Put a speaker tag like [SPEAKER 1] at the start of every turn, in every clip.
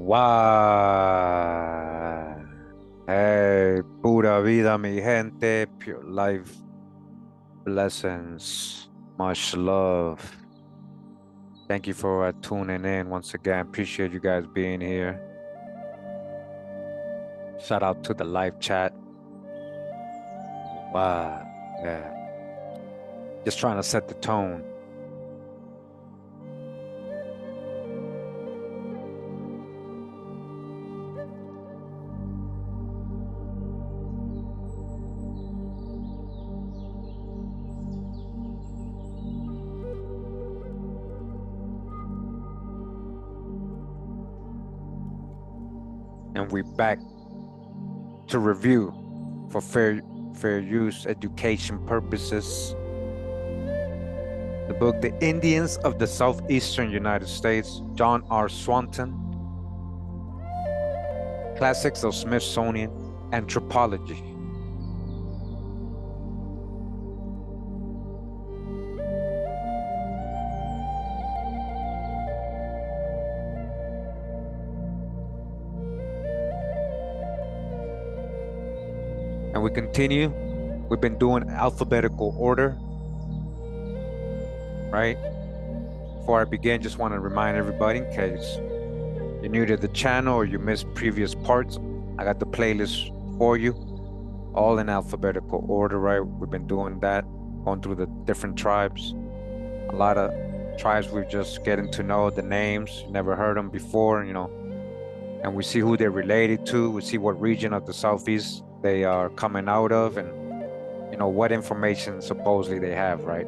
[SPEAKER 1] Wow. Hey, pura vida, mi gente. Pure life. Blessings. Much love. Thank you for tuning in once again. Appreciate you guys being here. Shout out to the live chat. Wow, yeah. Just trying to set the tone. And we're back to review for fair use education purposes. The book The Indians of the Southeastern United States, John R. Swanton. Classics of Smithsonian Anthropology. And we continue. We've been doing alphabetical order, right? Before I begin, just want to remind everybody, in case you're new to the channel or you missed previous parts, I got the playlist for you, all in alphabetical order, right? We've been doing that, going through the different tribes. A lot of tribes we're just getting to know the names, never heard them before, and we see who they're related to. We see what region of the Southeast they are coming out of, and what information supposedly they have, right?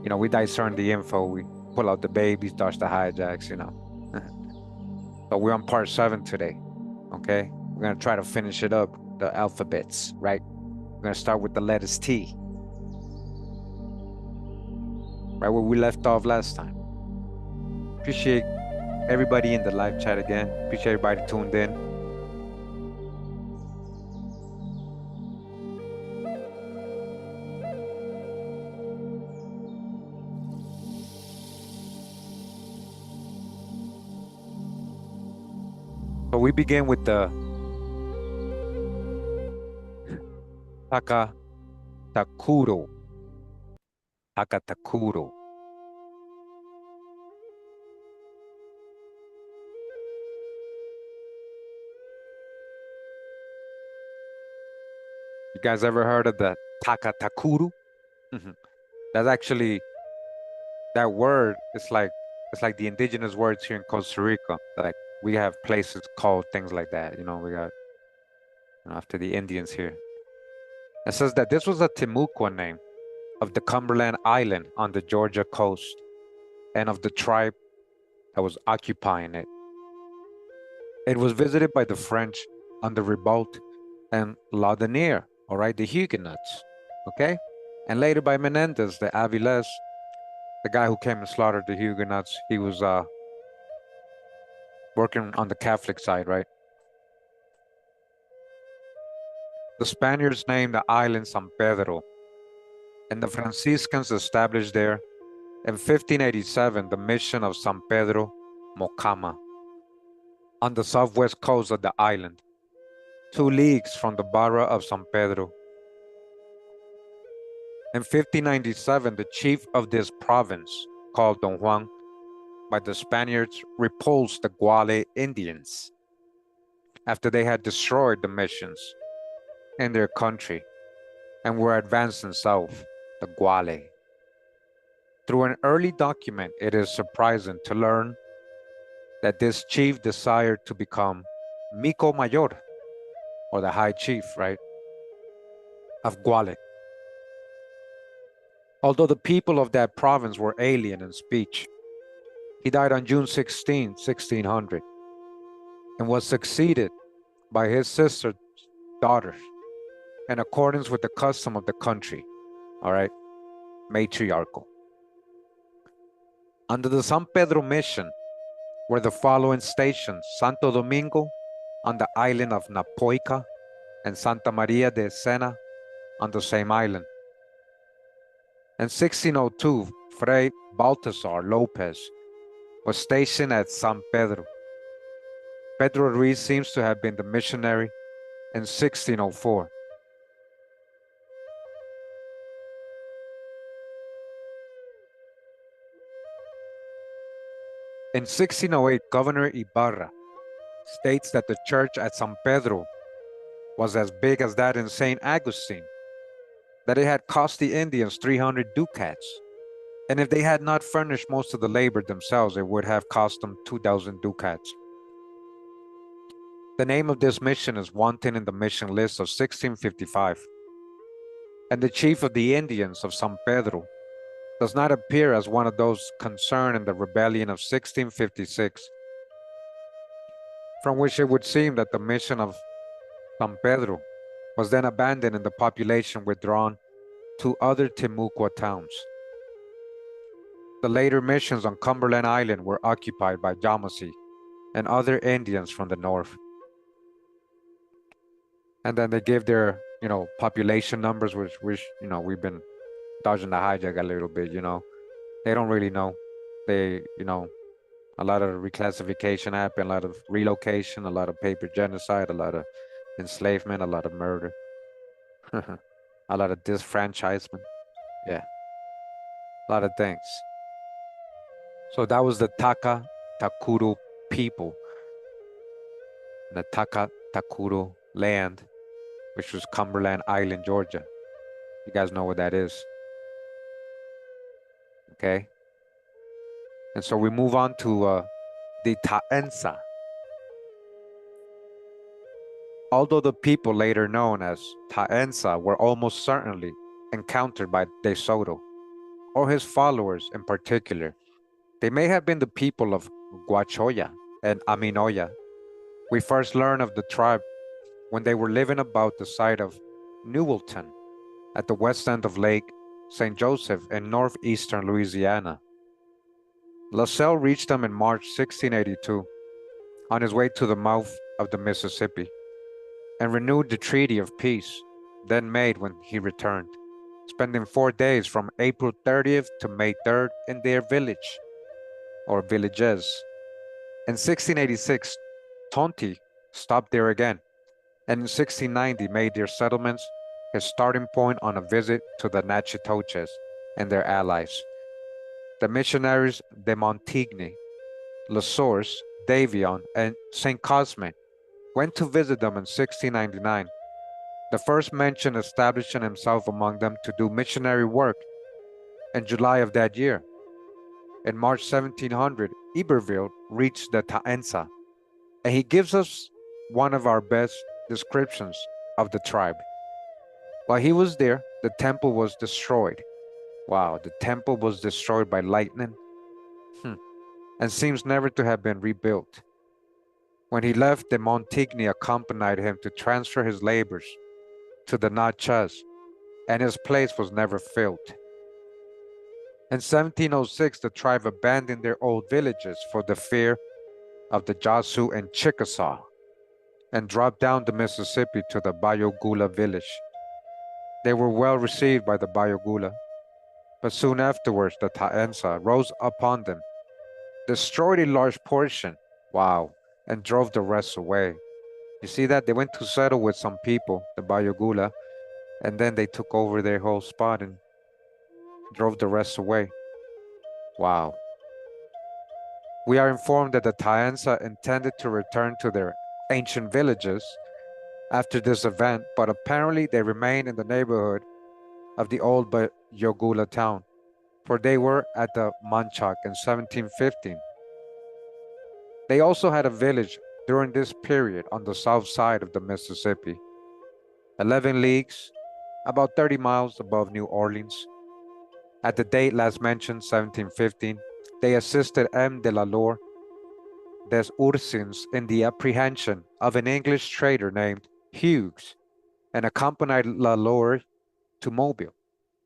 [SPEAKER 1] We discern the info, we pull out the babies, dodge the hijacks, But we're on part 7 today, okay? We're gonna try to finish it up, the alphabets, right? We're gonna start with the letters T, right where we left off last time. Appreciate everybody in the live chat again. Appreciate everybody tuned in. So we begin with the Tacatacuru. Tacatacuru. You guys ever heard of the Tacatacuru? That's actually, that word, it's like the indigenous words here in Costa Rica. Like we have places called things like that. We got after the Indians here. It says that this was a Timucua name of the Cumberland Island on the Georgia coast and of the tribe that was occupying it. It was visited by the French on the Revolt and Laudonnière, all right, the Huguenots, okay? And later by Menendez, the Aviles, the guy who came and slaughtered the Huguenots. He was working on the Catholic side, right? The Spaniards named the island San Pedro, and the Franciscans established there in 1587 the mission of San Pedro Mocama on the southwest coast of the island, 2 leagues from the borough of San Pedro. In 1597, the chief of this province, called Don Juan, by the Spaniards, repulsed the Guale Indians after they had destroyed the missions in their country and were advancing south, the Guale. Through an early document, it is surprising to learn that this chief desired to become Mico Mayor, or the High Chief, right, of Guale. Although the people of that province were alien in speech, he died on June 16, 1600, and was succeeded by his sister's daughter, in accordance with the custom of the country, all right, matriarchal. Under the San Pedro mission were the following stations: Santo Domingo on the island of Napoica and Santa Maria de Sena on the same island. In 1602, Fray Baltasar Lopez was stationed at San Pedro. Pedro Ruiz seems to have been the missionary in 1604. In 1608, Governor Ibarra states that the church at San Pedro was as big as that in St. Augustine, that it had cost the Indians 300 ducats, and if they had not furnished most of the labor themselves, it would have cost them 2,000 ducats. The name of this mission is wanting in the mission list of 1655, and the chief of the Indians of San Pedro does not appear as one of those concerned in the rebellion of 1656, from which it would seem that the mission of San Pedro was then abandoned and the population withdrawn to other Timucua towns. The later missions on Cumberland Island were occupied by Yamasee and other Indians from the north. And then they give their, population numbers, which we've been dodging the hijack a little bit, They don't really know. They, a lot of reclassification happened, a lot of relocation, a lot of paper genocide, a lot of enslavement, a lot of murder, a lot of disfranchisement. Yeah, a lot of things. So that was the Tacatacuru people, the Tacatacuru land, which was Cumberland Island, Georgia. You guys know what that is. Okay. And so we move on to the Taensa. Although the people later known as Taensa were almost certainly encountered by De Soto, or his followers in particular, they may have been the people of Guachoya and Aminoya. We first learn of the tribe when they were living about the site of Newellton at the west end of Lake St. Joseph in northeastern Louisiana. LaSalle reached them in March 1682 on his way to the mouth of the Mississippi and renewed the treaty of peace then made when he returned, spending 4 days from April 30th to May 3rd in their village or villages. In 1686, Tonti stopped there again, and in 1690 made their settlements his starting point on a visit to the Natchitoches and their allies. The missionaries de Montigny, La Source, Davion, and St. Cosme went to visit them in 1699. The first mentioned establishing himself among them to do missionary work in July of that year. In March 1700, Iberville reached the Taensa, and he gives us one of our best descriptions of the tribe. While he was there, the temple was destroyed. Wow, the temple was destroyed by lightning and seems never to have been rebuilt. When he left, de Montigny accompanied him to transfer his labors to the Natchez, and his place was never filled. In 1706, the tribe abandoned their old villages for the fear of the Yazoo and Chickasaw and dropped down the Mississippi to the Bayogula village. They were well received by the Bayogula, but soon afterwards the Taensa rose upon them, destroyed a large portion, and drove the rest away. You see that? They went to settle with some people, the Bayogula, and then they took over their whole spot and drove the rest away. Wow. We are informed that the Taensa intended to return to their ancient villages after this event, but apparently they remained in the neighborhood of the old Bayogula town, for they were at the Manchac in 1715. They also had a village during this period on the south side of the Mississippi, 11 leagues, about 30 miles above New Orleans. At the date last mentioned, 1715, they assisted M. de la Lore des Ursins in the apprehension of an English trader named Hughes and accompanied la Lore to Mobile,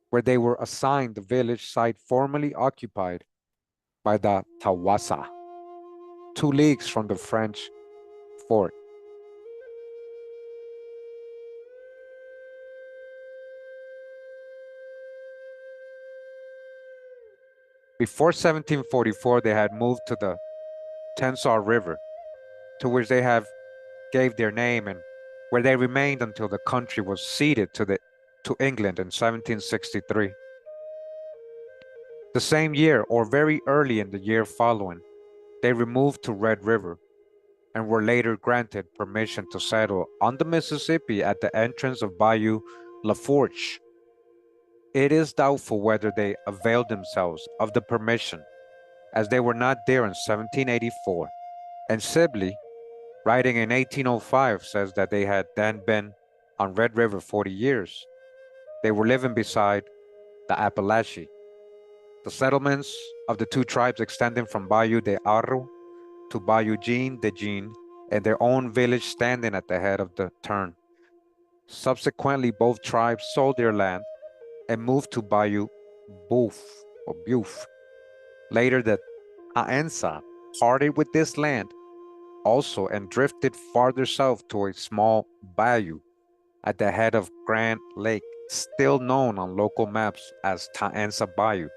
[SPEAKER 1] where they were assigned the village site formerly occupied by the Tawasa, 2 leagues from the French fort. Before 1744, they had moved to the Taensa River, to which they gave their name and where they remained until the country was ceded to England in 1763. The same year, or very early in the year following, They removed to Red River and were later granted permission to settle on the Mississippi at the entrance of Bayou Lafourche. It is doubtful whether they availed themselves of the permission, as they were not there in 1784, and Sibley, writing in 1805, says that they had then been on Red River 40 years. They were living beside the Appalachee. The settlements of the two tribes extending from Bayou de Arro to Bayou Jean de Jean, and their own village standing at the head of the turn. Subsequently, both tribes sold their land and moved to Bayou Boeuf. Later, the Taensa parted with this land also and drifted farther south to a small bayou at the head of Grand Lake, still known on local maps as Taensa Bayou.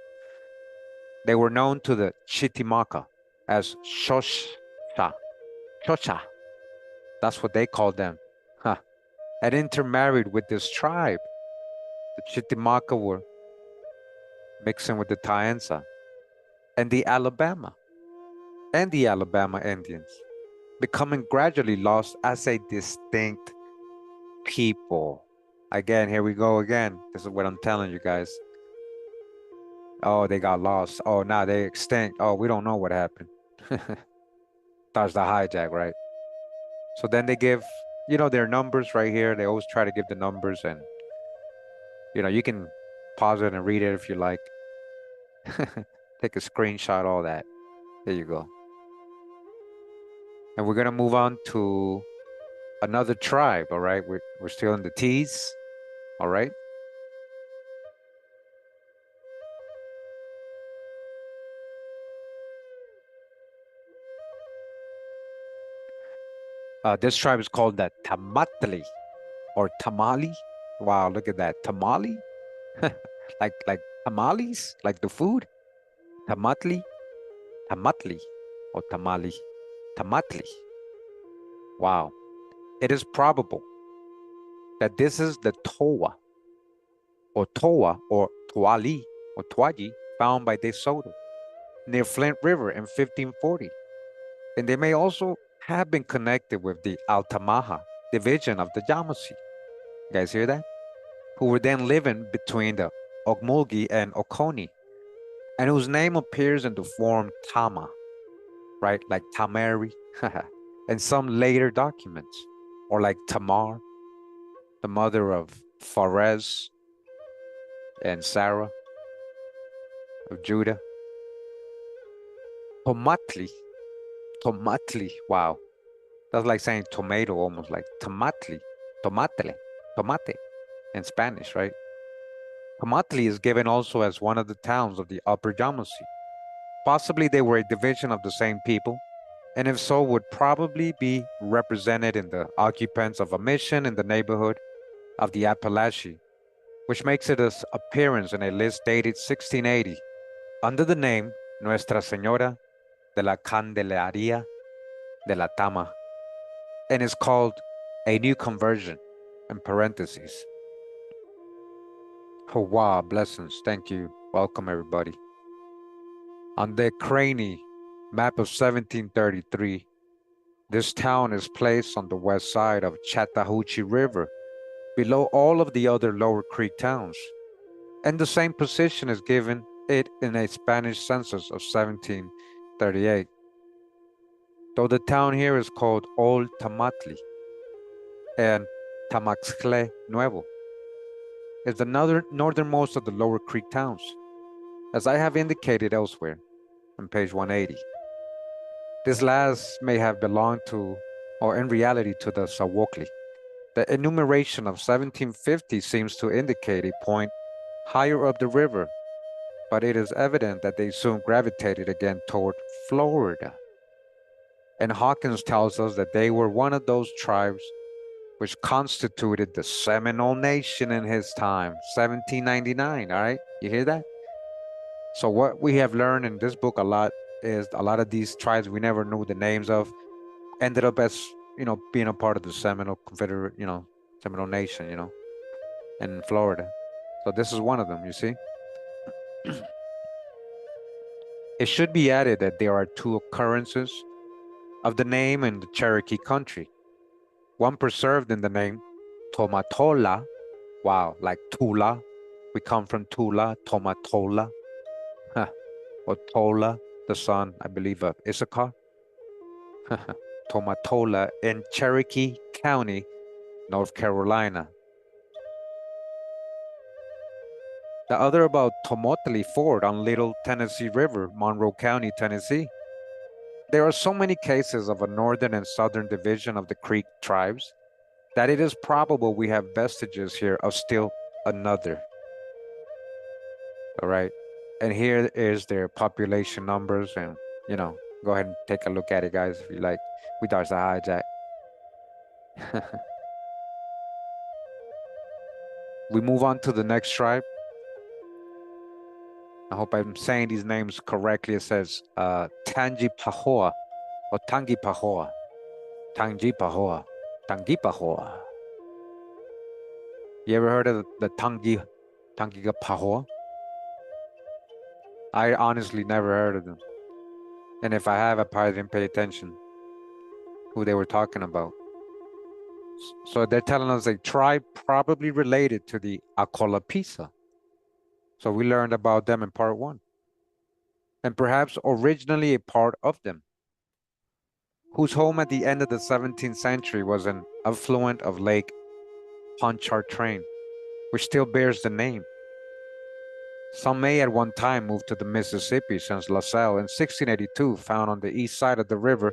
[SPEAKER 1] They were known to the Chitimaca as Shosha. That's what they called them. Huh. And intermarried with this tribe. The Chitimaca were mixing with the Taensa and the Alabama Indians, becoming gradually lost as a distinct people. Again, here we go again. This is what I'm telling you guys. Oh, they got lost. Oh, now they extinct. Oh, we don't know what happened. That's the hijack, right? So then they give, their numbers right here. They always try to give the numbers, and, you can pause it and read it if you like. Take a screenshot, all that. There you go. And we're going to move on to another tribe, all right? We're still in the T's, all right? This tribe is called the Tamathli or Tamali. Wow, look at that. Tamali? like tamales, like the food. Tamathli or Tamali. Tamathli. Wow. It is probable that this is the Toa or Tuali or Twaji found by De Soto near Flint River in 1540. And they may also have been connected with the Altamaha division of the Yamasee. You guys hear that? Who were then living between the Ogmulgee and Oconee, and whose name appears in the form Tama, right? Like Tamari, and some later documents, or like Tamar, the mother of Pharez and Sarah of Judah. Tomatli, wow. That's like saying tomato, almost like tomatli, tomate in Spanish, right? Tamathli is given also as one of the towns of the Upper Yamasee. Possibly they were a division of the same people, and if so, would probably be represented in the occupants of a mission in the neighborhood of the Appalachee, which makes its appearance in a list dated 1680 under the name Nuestra Señora de la Candelaria de la Tama, and is called a new conversion, in parentheses. Oh, wow, blessings. Thank you. Welcome, everybody. On the Craney map of 1733, this town is placed on the west side of Chattahoochee River, below all of the other Lower Creek towns, and the same position is given it in a Spanish census of 1738. Though the town here is called Old Tamathli and Tamaxcle Nuevo, is the northernmost of the Lower Creek towns, as I have indicated elsewhere on page 180. This last may have belonged to, or in reality, to the Sawokli. The enumeration of 1750 seems to indicate a point higher up the river, but it is evident that they soon gravitated again toward Florida. And Hawkins tells us that they were one of those tribes which constituted the Seminole Nation in his time, 1799, all right? You hear that? So what we have learned in this book a lot is a lot of these tribes we never knew the names of ended up as, being a part of the Seminole Confederate, Seminole Nation, in Florida. So this is one of them, you see? It should be added that there are two occurrences of the name in the Cherokee country. One preserved in the name Tomatola. Wow, like Tula. We come from Tula, Tomatola. Or Tola, the son, I believe, of Issachar. Tomatola in Cherokee County, North Carolina. The other about Tamathli Ford on Little Tennessee River, Monroe County, Tennessee. There are so many cases of a northern and southern division of the Creek tribes that it is probable we have vestiges here of still another. All right. And here is their population numbers, and go ahead and take a look at it, guys, if you like. We start to hijack. We move on to the next tribe. I hope I'm saying these names correctly. It says Tangipahoa or Tangipahoa. Tangipahoa. Tangipahoa. You ever heard of the Tangipahoa? I honestly never heard of them. And if I have, I probably didn't pay attention who they were talking about. So they're telling us a tribe probably related to the Acolapisa. So we learned about them in part 1. And perhaps originally a part of them, whose home at the end of the 17th century was an affluent of Lake Pontchartrain, which still bears the name. Some may at one time move to the Mississippi, since La Salle in 1682 found on the east side of the river,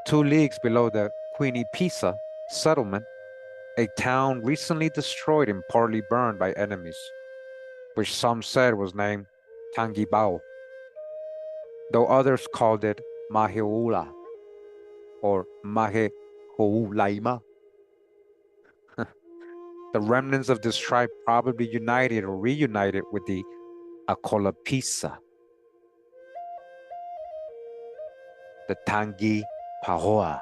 [SPEAKER 1] 2 leagues below the Quinipisa settlement, a town recently destroyed and partly burned by enemies, which some said was named Tangibao, though others called it Maheula or Mahehoulaima. The remnants of this tribe probably united or reunited with the Acolapisa, the Tangipahoa.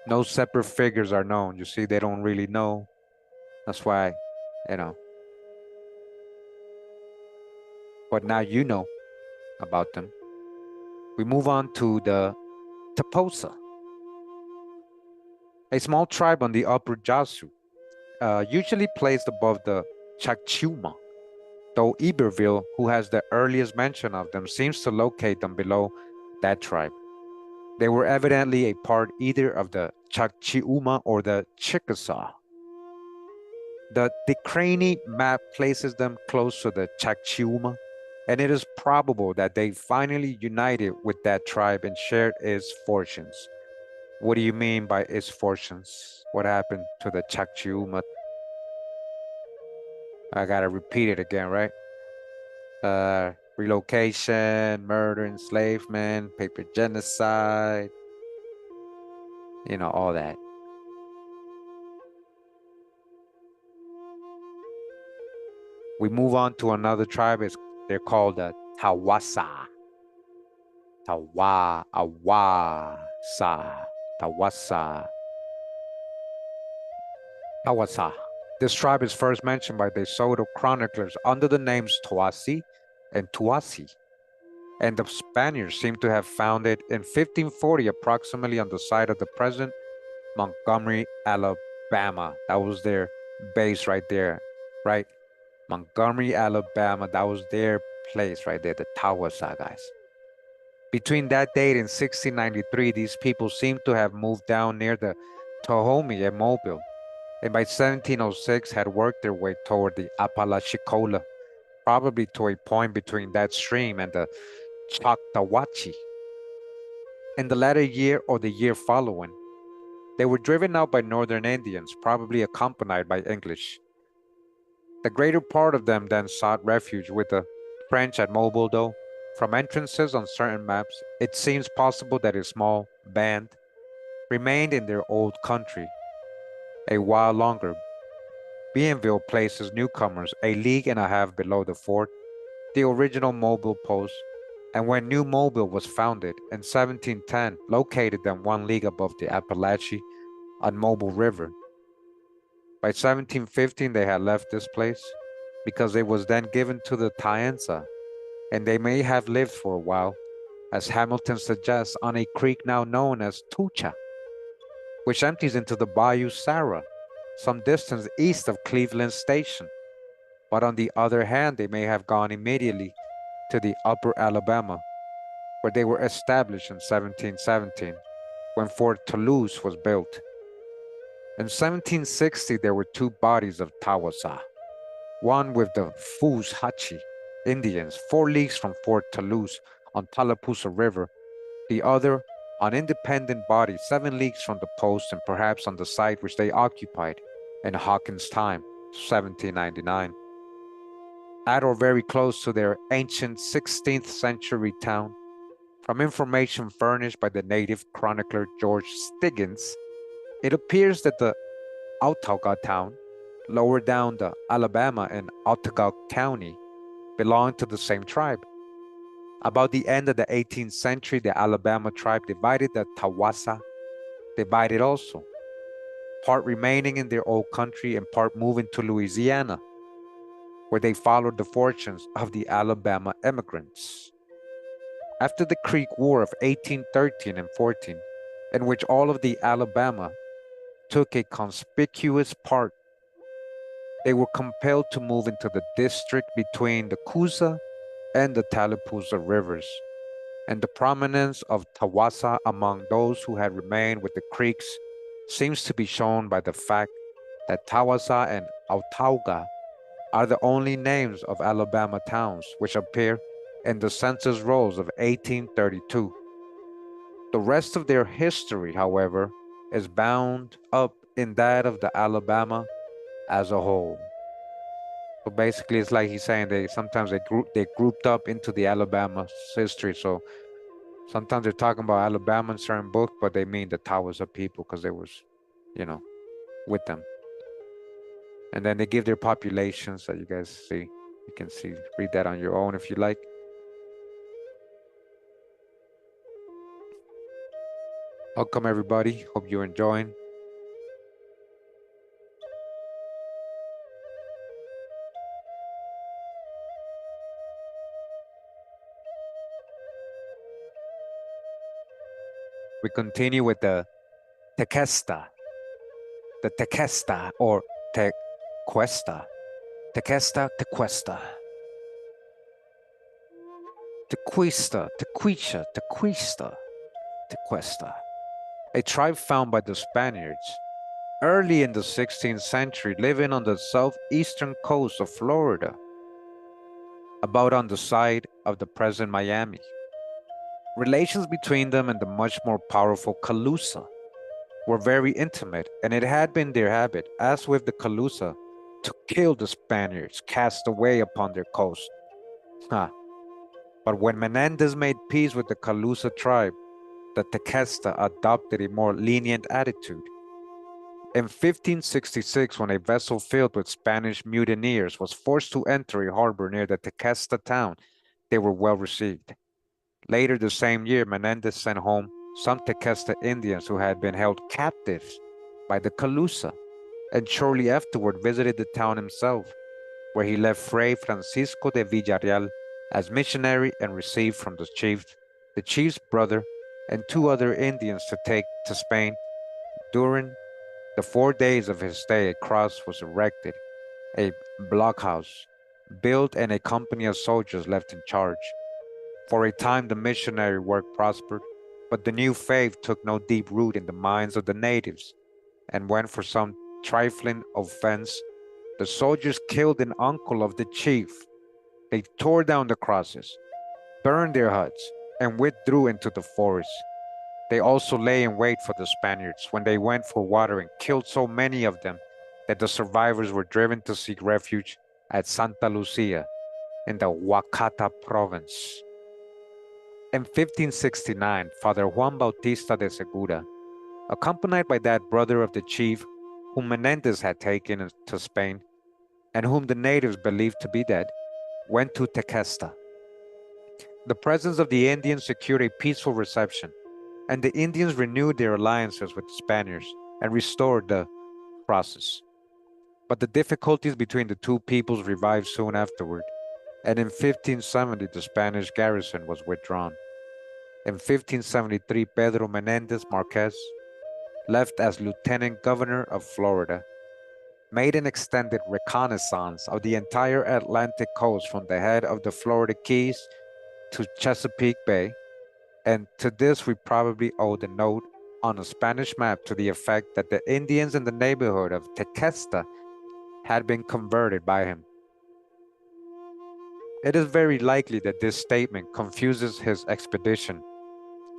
[SPEAKER 1] No separate figures are known. You see, they don't really know. That's why, But now you know about them. We move on to the Taposa, a small tribe on the upper Yazoo, usually placed above the Chacchiuma, though Iberville, who has the earliest mention of them, seems to locate them below that tribe. They were evidently a part either of the Chacchiuma or the Chickasaw. The Decrani map places them close to the Chacchiuma, and it is probable that they finally united with that tribe and shared its fortunes. What do you mean by its fortunes? What happened to the Chacchiuma? I gotta repeat it again, right? Relocation, murder, enslavement, paper genocide, all that. We move on to another tribe. They're called the Tawasa. Tawasa. This tribe is first mentioned by the Soto chroniclers under the names Toasi and Tuasi, and the Spaniards seem to have found it in 1540, approximately on the site of the present Montgomery, Alabama. That was their base right there, right? Montgomery, Alabama, that was their place right there, the Tawasa guys. Between that date and 1693, these people seem to have moved down near the Tohomi and Mobile, and by 1706 had worked their way toward the Apalachicola, probably to a point between that stream and the Choctawhatchee. In the latter year or the year following, they were driven out by northern Indians, probably accompanied by English. The greater part of them then sought refuge with the French at Mobile, though from entrances on certain maps, it seems possible that a small band remained in their old country a while longer. Bienville places newcomers a league and a half below the fort, the original Mobile post, and when New Mobile was founded in 1710, located them 1 league above the Appalachee on Mobile River. By 1715, they had left this place, because it was then given to the Taensa, and they may have lived for a while, as Hamilton suggests, on a creek now known as Tucha, which empties into the Bayou Sarah, some distance east of Cleveland Station. But on the other hand, they may have gone immediately to the Upper Alabama, where they were established in 1717, when Fort Toulouse was built. In 1760, there were two bodies of Tawasa, one with the Fuzhachi Indians 4 leagues from Fort Toulouse on Tallapoosa River, the other an independent body 7 leagues from the post and perhaps on the site which they occupied in Hawkins' time, 1799. At or very close to their ancient 16th century town, from information furnished by the native chronicler George Stiggins, it appears that the Autauga town, lower down the Alabama and Autauga County, belonged to the same tribe. About the end of the 18th century, the Alabama tribe divided the Tawasa, divided also, part remaining in their old country and part moving to Louisiana, where they followed the fortunes of the Alabama immigrants. After the Creek War of 1813 and 14, in which all of the Alabama took a conspicuous part, they were compelled to move into the district between the Coosa and the Tallapoosa rivers, and the prominence of Tawasa among those who had remained with the Creeks seems to be shown by the fact that Tawasa and Autauga are the only names of Alabama towns which appear in the census rolls of 1832. The rest of their history, however, is bound up in that of the Alabama as a whole. So basically, it's like he's saying they sometimes they grouped up into the Alabama history. So sometimes they're talking about Alabama in certain books, but they mean the Tawasa people because they was, you know, with them. And then they give their populations that you guys see. You can see, read that on your own if you like. Welcome everybody. Hope you're enjoying. We continue with the Tequesta. The Tequesta or Tequesta. Tequesta, Tequesta. Tequesta, Tequista, Tequesta, Tequesta. A tribe found by the Spaniards early in the 16th century living on the southeastern coast of Florida, about on the side of the present Miami. Relations between them and the much more powerful Calusa were very intimate, and it had been their habit, as with the Calusa, to kill the Spaniards cast away upon their coast. But when Menendez made peace with the Calusa tribe, the Tequesta adopted a more lenient attitude. In 1566, when a vessel filled with Spanish mutineers was forced to enter a harbor near the Tequesta town, they were well received. Later the same year, Menendez sent home some Tequesta Indians who had been held captives by the Calusa, and shortly afterward visited the town himself, where he left Fray Francisco de Villarreal as missionary and received from the chief's brother, and 2 other Indians to take to Spain. During the 4 days of his stay, a cross was erected, a blockhouse built, and a company of soldiers left in charge. For a time, the missionary work prospered, but the new faith took no deep root in the minds of the natives, and when for some trifling offense, the soldiers killed an uncle of the chief, they tore down the crosses, burned their huts, and withdrew into the forest. They also lay in wait for the Spaniards when they went for water and killed so many of them that the survivors were driven to seek refuge at Santa Lucia in the Wichita province. In 1569, Father Juan Bautista de Segura, accompanied by that brother of the chief whom Menendez had taken to Spain and whom the natives believed to be dead, went to Tequesta. The presence of the Indians secured a peaceful reception, and the Indians renewed their alliances with the Spaniards and restored the crosses. But the difficulties between the two peoples revived soon afterward, and in 1570 the Spanish garrison was withdrawn. In 1573, Pedro Menendez Marquez, left as lieutenant governor of Florida, made an extended reconnaissance of the entire Atlantic coast from the head of the Florida Keys to Chesapeake Bay, and to this we probably owe the note on a Spanish map to the effect that the Indians in the neighborhood of Tequesta had been converted by him. It is very likely that this statement confuses his expedition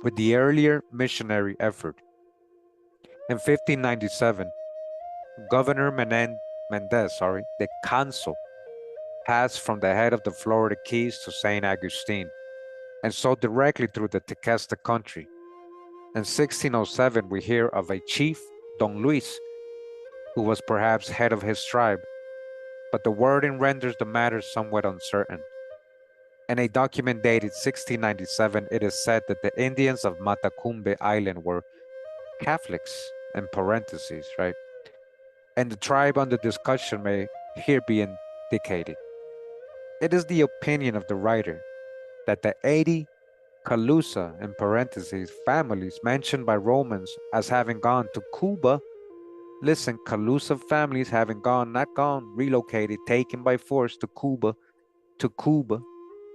[SPEAKER 1] with the earlier missionary effort. In 1597, Governor Mendez, the consul, passed from the head of the Florida Keys to St. Augustine, and so directly through the Tequesta country. In 1607, we hear of a chief, Don Luis, who was perhaps head of his tribe, but the wording renders the matter somewhat uncertain. In a document dated 1697, it is said that the Indians of Matacumbe Island were Catholics, in parentheses, right? And the tribe under discussion may here be indicated. It is the opinion of the writer that the 80 Calusa, in parentheses, families mentioned by Romans as having gone to Cuba. Listen, Calusa families having gone, not gone, relocated, taken by force to Cuba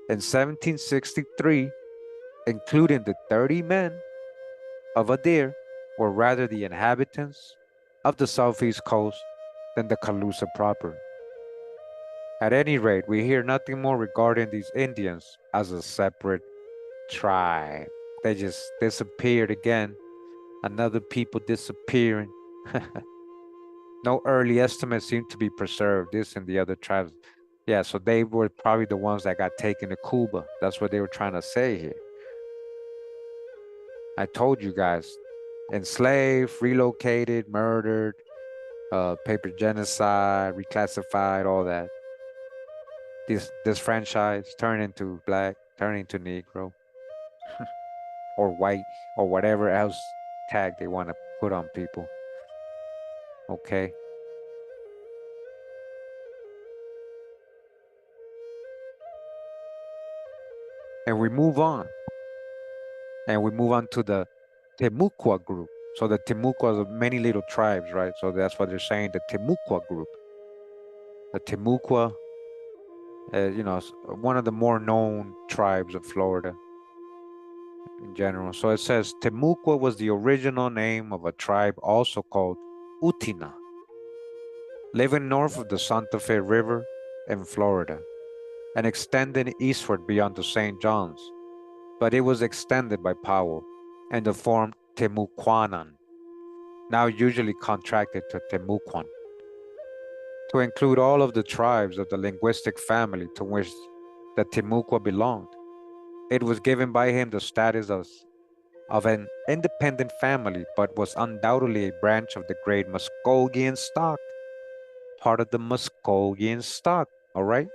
[SPEAKER 1] in 1763, including the 30 men of Adair, were rather the inhabitants of the southeast coast than the Calusa proper. At any rate, we hear nothing more regarding these Indians as a separate tribe. They just disappeared again. Another people disappearing. No early estimates seem to be preserved, this and the other tribes. Yeah, so they were probably the ones that got taken to Cuba. That's what they were trying to say here. I told you guys, enslaved, relocated, murdered, paper genocide, reclassified, all that. This franchise turned into black, turned into Negro, or white, or whatever else tag they want to put on people. Okay. And we move on. And we move on to the Timucua group. So the Timucua is many little tribes, right? So that's what they're saying, the Timucua group. The Timucua, one of the more known tribes of Florida in general. So it says Timucua was the original name of a tribe also called Utina, living north of the Santa Fe River in Florida and extending eastward beyond the St. Johns, but it was extended by Powell and the form Timucuanan, now usually contracted to Timucuan, to include all of the tribes of the linguistic family to which the Timucua belonged. It was given by him the status of an independent family, but was undoubtedly a branch of the great Muskogean stock, part of the Muskogean stock, all right?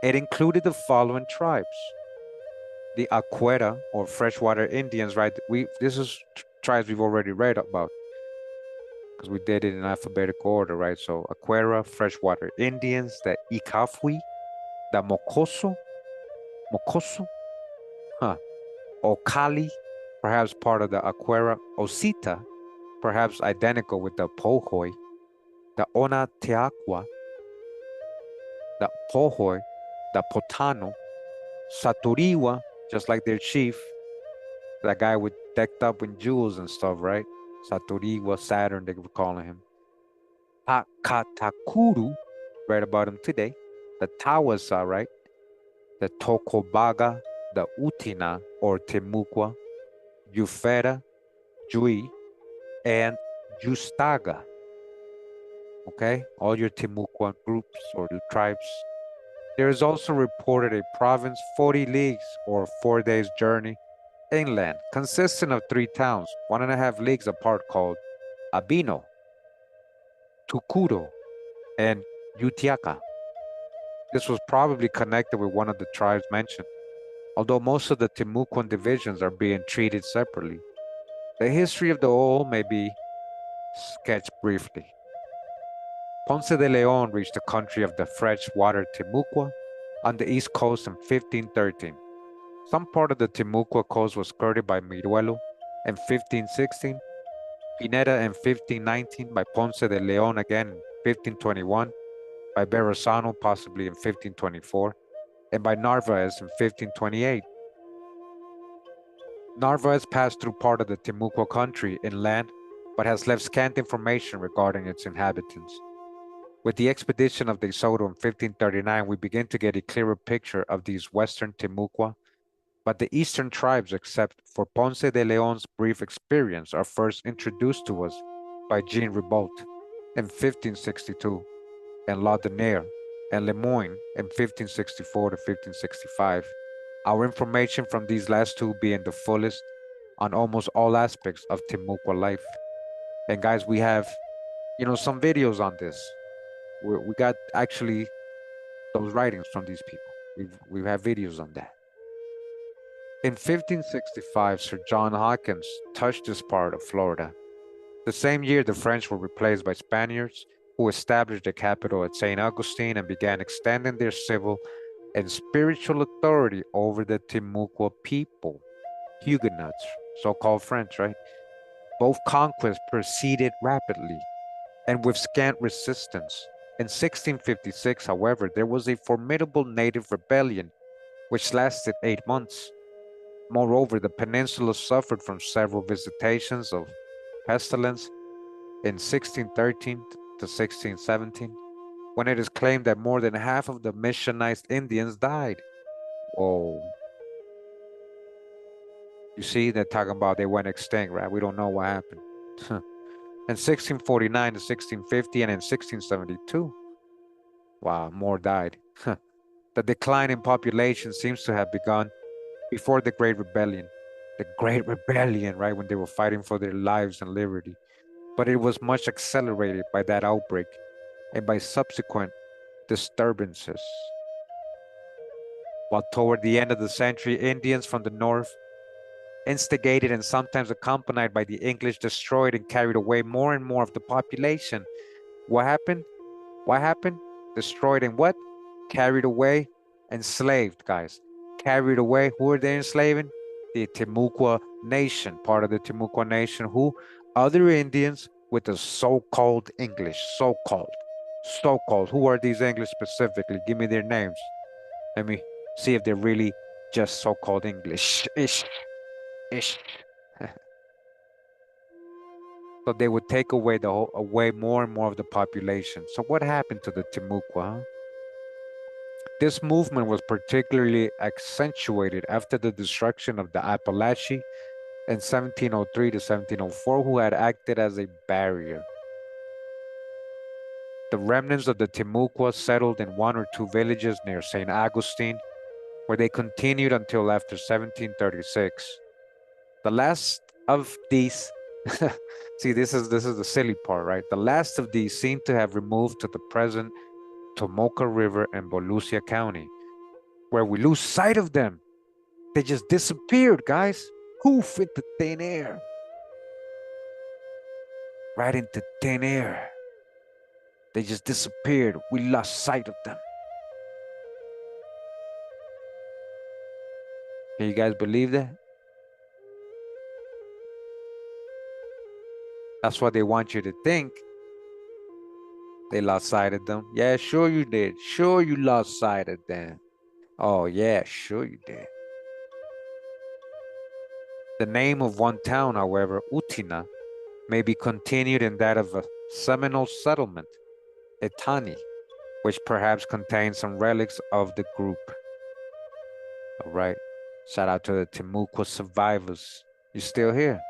[SPEAKER 1] It included the following tribes. The Aquera, or freshwater Indians, right? This is tribes we've already read about, because we did it in alphabetical order, right? So Aquera, freshwater Indians, the Icafui, the Mocoso, Ocali, perhaps part of the Aquera Osita, perhaps identical with the Pohoi, the Onateacua, the Pohoi, the Potano, Saturiwa, just like their chief, that guy with decked up in jewels and stuff, right? Saturiwa, Saturn, they were calling him. Tacatacuru, read about him today. The Tawasa, right? The Tocobaga, the Utina, or Timucua, Ufera, Jui, and Justaga. Okay, all your Timucua groups or tribes. There is also reported a province 40 leagues or 4 days journey inland, consisting of 3 towns, 1.5 leagues apart, called Abino, Tucuro, and Utiaca. This was probably connected with one of the tribes mentioned, although most of the Timucuan divisions are being treated separately. The history of the whole may be sketched briefly. Ponce de Leon reached the country of the freshwater Timucua on the east coast in 1513. Some part of the Timucua coast was skirted by Miruelo in 1516, Pineda in 1519, by Ponce de Leon again in 1521, by Verrazano possibly in 1524, and by Narvaez in 1528. Narvaez passed through part of the Timucua country inland, but has left scant information regarding its inhabitants. With the expedition of De Soto in 1539, we begin to get a clearer picture of these western Timucua, but the eastern tribes, except for Ponce de Leon's brief experience, are first introduced to us by Jean Ribault in 1562, and Laudonnière and Lemoyne in 1564 to 1565. Our information from these last two being the fullest on almost all aspects of Timucua life. And guys, we have, some videos on this. We got actually those writings from these people. We have videos on that. In 1565, Sir John Hawkins touched this part of Florida. The same year, the French were replaced by Spaniards, who established the capital at St. Augustine and began extending their civil and spiritual authority over the Timucua people. Huguenots, so-called French, right? Both conquests proceeded rapidly and with scant resistance. In 1656, however, there was a formidable native rebellion which lasted 8 months. Moreover, the peninsula suffered from several visitations of pestilence in 1613 to 1617, when it is claimed that more than half of the missionized Indians died. Whoa. You see, they're talking about they went extinct, right? We don't know what happened. In 1649 to 1650 and in 1672. Wow, more died. The decline in population seems to have begun before the Great Rebellion. The Great Rebellion, right, when they were fighting for their lives and liberty. But it was much accelerated by that outbreak and by subsequent disturbances. While toward the end of the century, Indians from the north, instigated and sometimes accompanied by the English, destroyed and carried away more and more of the population. What happened? What happened? Destroyed and what? Carried away, enslaved, guys. Carried away. Who are they enslaving? The Timucua nation, part of the Timucua nation. Who? Other Indians with the so-called English. So-called. So-called. Who are these English specifically? Give me their names. Let me see if they're really just so-called English. Ish. So they would take away away more and more of the population. So what happened to the Timucua? This movement was particularly accentuated after the destruction of the Apalachee in 1703 to 1704, who had acted as a barrier. The remnants of the Timucua settled in one or two villages near St. Augustine, where they continued until after 1736. The last of these, see, this is the silly part, right? The last of these seem to have removed to the present Tomoka River in Volusia County, where we lose sight of them. They just disappeared, guys. Poof, into thin air. Right into thin air. They just disappeared. We lost sight of them. Can you guys believe that? That's what they want you to think. They lost sight of them. Yeah, sure you did. Sure you lost sight of them. Oh, yeah, sure you did. The name of one town, however, Utina, may be continued in that of a Seminole settlement, Etani, which perhaps contains some relics of the group. All right. Shout out to the Timucua survivors. You still here?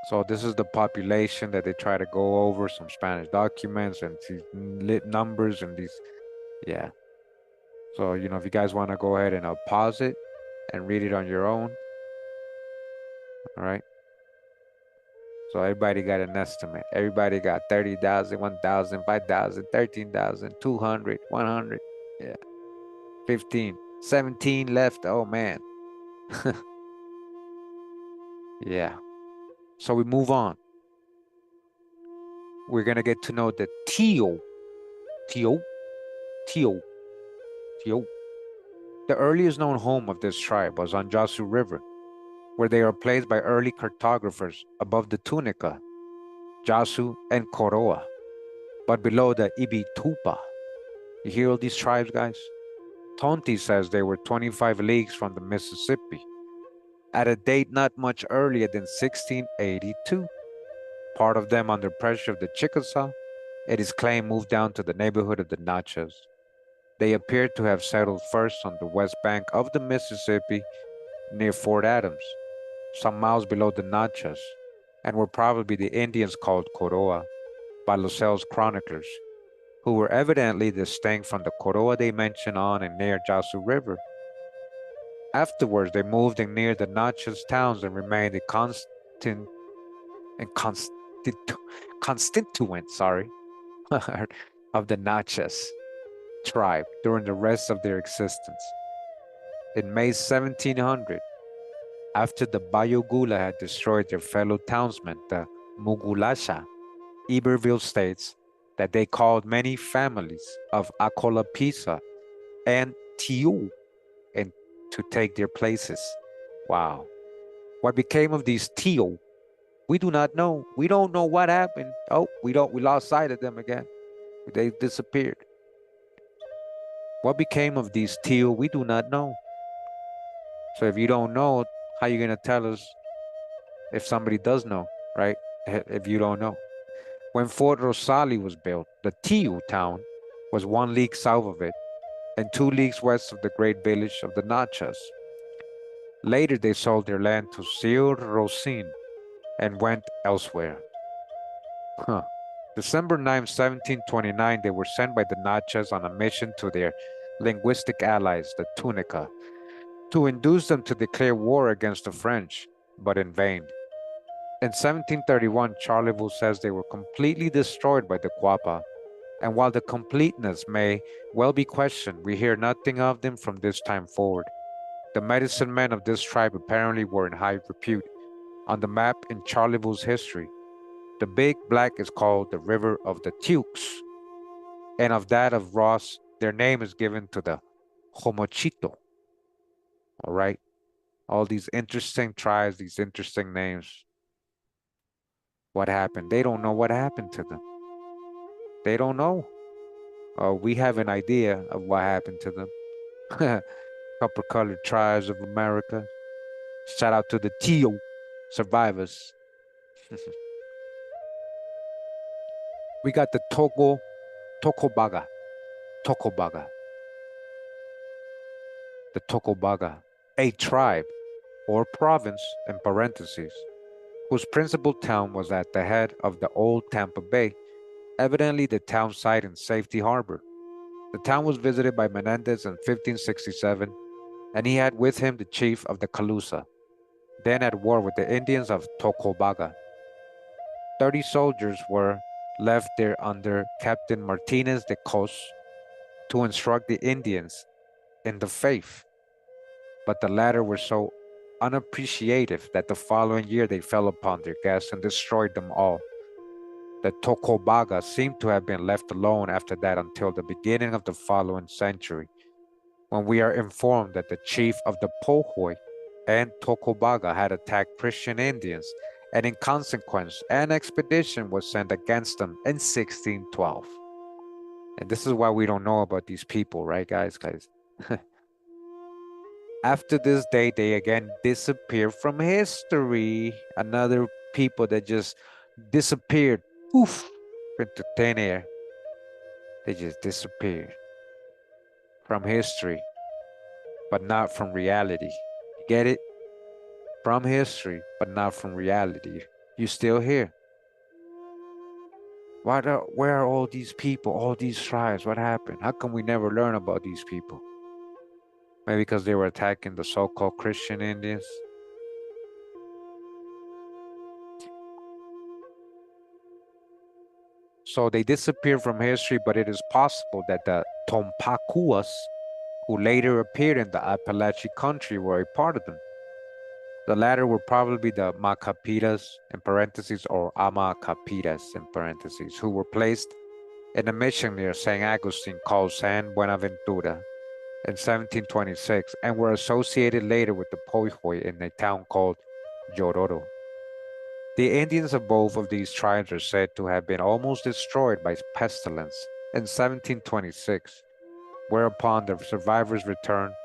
[SPEAKER 1] So this is the population that they try to go over, some Spanish documents and these lit numbers and these, yeah. So, if you guys want to go ahead and I'll pause it and read it on your own. All right. So everybody got an estimate. Everybody got 30,000, 1,000, 5,000, 13,000, 200, 100. Yeah. 15, 17 left. Oh, man. Yeah. So we move on. we're going to get to know the Tiou. Tiou. Tiou. Tiou. The earliest known home of this tribe was on Yazoo River, where they are placed by early cartographers above the Tunica, Yazoo, and Coroa, but below the Ibitupa. You hear all these tribes, guys? Tonti says they were 25 leagues from the Mississippi, at a date not much earlier than 1682. Part of them under pressure of the Chickasaw, it is claimed moved down to the neighborhood of the Natchez. They appear to have settled first on the west bank of the Mississippi near Fort Adams, some miles below the Natchez, and were probably the Indians called Coroa by Lascelles chroniclers, who were evidently distinct from the Coroa they mention on and near Yazoo River. Afterwards, they moved in near the Natchez towns and remained a constituent of the Natchez tribe during the rest of their existence. In May 1700, after the Bayogula had destroyed their fellow townsmen, the Mugulasha, Iberville states that they called many families of Acolapisa and Tiou and to take their places. Wow. What became of these Tiou? We do not know. We don't know what happened. Oh, we lost sight of them again. They disappeared. What became of these Tiou? We do not know. So if you don't know, how are you going to tell us if somebody does know, right? If you don't know. When Fort Rosali was built, the Tiou town was 1 league south of it and 2 leagues west of the great village of the Natchez. Later, they sold their land to Sieur Rosin and went elsewhere. December 9, 1729, they were sent by the Natchez on a mission to their linguistic allies, the Tunica, to induce them to declare war against the French, but in vain. In 1731, Charleville says they were completely destroyed by the Quapaw, and while the completeness may well be questioned, we hear nothing of them from this time forward. The medicine men of this tribe apparently were in high repute. On the map in Charleville's history, the Big Black is called the River of the Tieux, and of that of Ross, their name is given to the Homochito. All right, all these interesting tribes, these interesting names. What happened? They don't know what happened to them. They don't know. We have an idea of what happened to them. Copper-colored tribes of America. Shout out to the Tiou survivors. We got the Tocobaga. The Tocobaga, a tribe or province in parentheses, whose principal town was at the head of the old Tampa Bay, evidently the town site in Safety Harbor. The town was visited by Menendez in 1567, and he had with him the chief of the Calusa, then at war with the Indians of Tocobaga. 30 soldiers were left there under Captain Martinez de Cos to instruct the Indians in the faith, but the latter were so unappreciative that the following year they fell upon their guests and destroyed them all. The Tocobaga seem to have been left alone after that until the beginning of the following century, when we are informed that the chief of the Pohoi and Tocobaga had attacked Christian Indians, and in consequence, an expedition was sent against them in 1612. And this is why we don't know about these people, right, guys? After this date, they again disappear from history. Another people that just disappeared, poof, into thin air. They just disappeared from history, but not from reality. You get it? From history, but not from reality. You still here? Where are all these people, all these tribes? What happened? How come we never learn about these people? Maybe because they were attacking the so-called Christian Indians. So they disappeared from history, but it is possible that the Tompacuas, who later appeared in the Appalachian country, were a part of them. The latter were probably the Macapitas in parentheses or Amacapitas in parentheses, who were placed in a mission near St. Augustine called San Buenaventura in 1726 and were associated later with the Poihoy in a town called Yororo. The Indians of both of these tribes are said to have been almost destroyed by pestilence in 1726, whereupon the survivors returned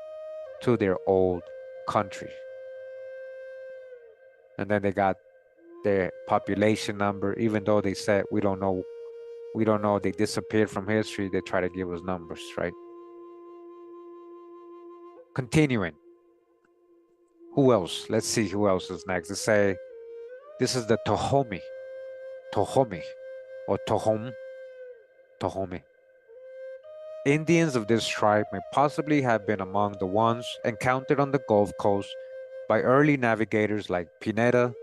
[SPEAKER 1] to their old country. And then they got their population number, even though they said we don't know, they disappeared from history, they try to give us numbers, right? Continuing. Who else? Let's see who else is next. Let's say this is the Tohomi, or Tohomi. Indians of this tribe may possibly have been among the ones encountered on the Gulf Coast by early navigators like Pineda,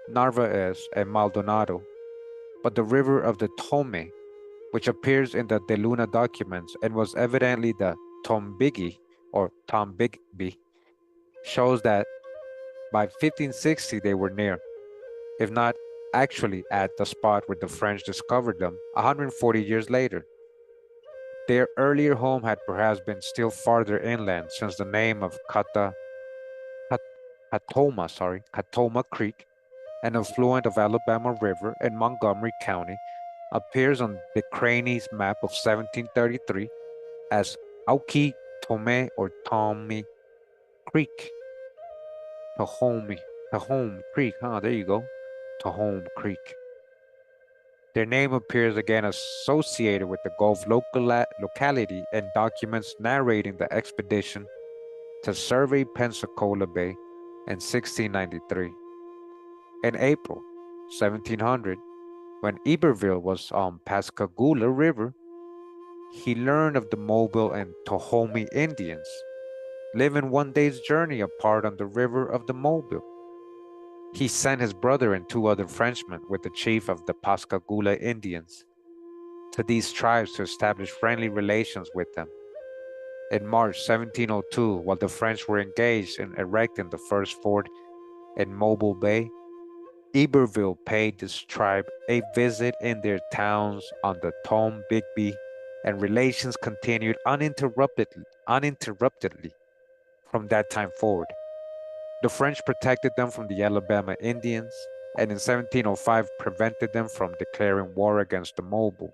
[SPEAKER 1] Narvaez, and Maldonado, but the river of the Tome, which appears in the De Luna documents and was evidently the Tombigi or Tombigby, shows that by 1560 they were near, if not actually at the spot where the French discovered them 140 years later. Their earlier home had perhaps been still farther inland, since the name of Catoma Creek, an affluent of Alabama River in Montgomery County, appears on the Craney's map of 1733 as Auki Tome or Tommy Creek. Tahome Creek, there you go. Tahome Creek. Their name appears again associated with the Gulf locality and documents narrating the expedition to survey Pensacola Bay in 1693. In April 1700, when Iberville was on Pascagoula River, he learned of the Mobile and Tohomi Indians living one day's journey apart on the river of the Mobile. He sent his brother and 2 other Frenchmen with the chief of the Pascagoula Indians to these tribes to establish friendly relations with them. In March 1702, while the French were engaged in erecting the first fort in Mobile Bay, Iberville paid this tribe a visit in their towns on the Tombigby, and relations continued uninterruptedly from that time forward. The French protected them from the Alabama Indians, and in 1705 prevented them from declaring war against the Mobile.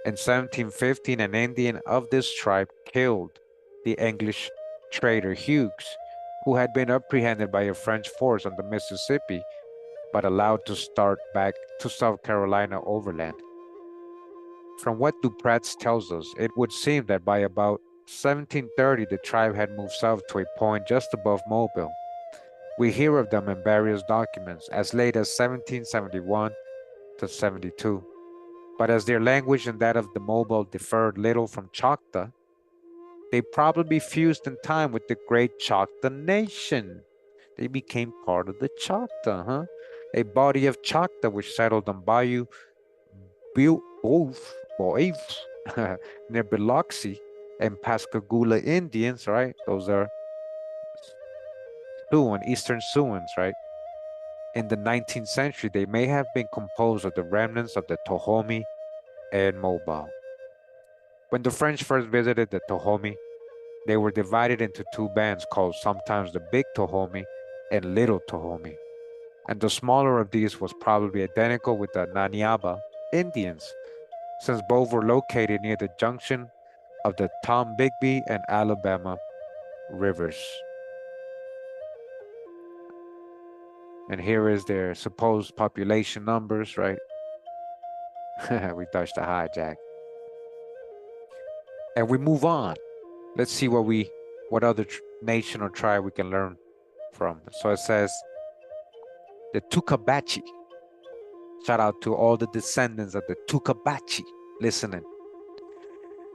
[SPEAKER 1] In 1715, an Indian of this tribe killed the English trader Hughes, who had been apprehended by a French force on the Mississippi, but allowed to start back to South Carolina overland. From what Dupratz tells us, it would seem that by about 1730, the tribe had moved south to a point just above Mobile. We hear of them in various documents as late as 1771 to 72. But as their language and that of the Mobile differed little from Choctaw, they probably fused in time with the great Choctaw Nation. They became part of the Choctaw, a body of Choctaw which settled on Bayou Boeuf near Biloxi, and Pascagoula Indians, right? Those are Sioux and Eastern Siouans, right? In the 19th century, they may have been composed of the remnants of the Tohomi and Mobile. When the French first visited the Tohomi, they were divided into 2 bands called sometimes the Big Tohomi and Little Tohomi. And the smaller of these was probably identical with the Naniaba Indians, since both were located near the junction of the Tombigby and Alabama rivers. And here is their supposed population numbers, right? We touched the hijack. And we move on. Let's see what other nation or tribe we can learn from. So it says the Tukabahchee. Shout out to all the descendants of the Tukabahchee listening.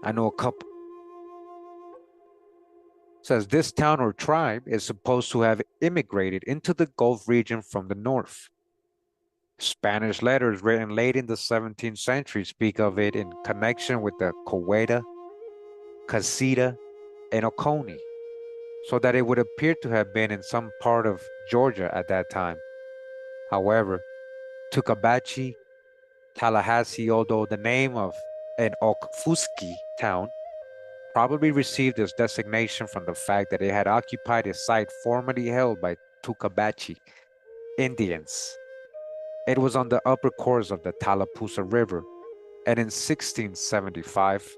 [SPEAKER 1] I know a couple. It says this town or tribe is supposed to have immigrated into the Gulf region from the north. Spanish letters written late in the 17th century speak of it in connection with the Coweta, Casita, and Oconee. so that it would appear to have been in some part of Georgia at that time. However, Tukabahchee, Tallahassee, although the name of an Okfuski town, probably received its designation from the fact that it had occupied a site formerly held by Tukabahchee Indians. It was on the upper course of the Tallapoosa River, and in 1675,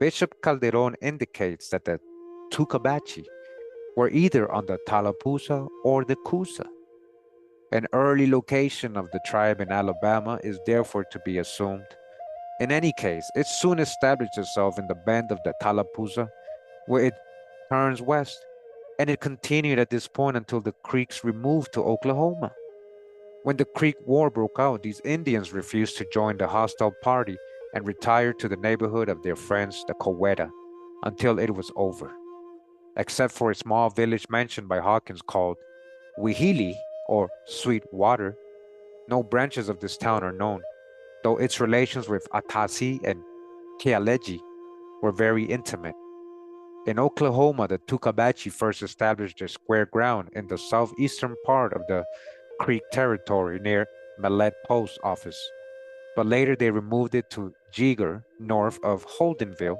[SPEAKER 1] Bishop Calderon indicates that the Tukabahchee were either on the Tallapoosa or the Coosa. An early location of the tribe in Alabama is therefore to be assumed. In any case, it soon established itself in the bend of the Tallapoosa, where it turns west, and it continued at this point until the Creeks removed to Oklahoma. When the Creek War broke out, these Indians refused to join the hostile party and retired to the neighborhood of their friends, the Coweta, until it was over. Except for a small village mentioned by Hawkins called Wihili, or Sweet Water, no branches of this town are known, though its relations with Yatasi and Kealegi were very intimate. In Oklahoma, the Tukabahchee first established their square ground in the southeastern part of the Creek territory near Millett Post Office, but later they removed it to Jeager, north of Holdenville,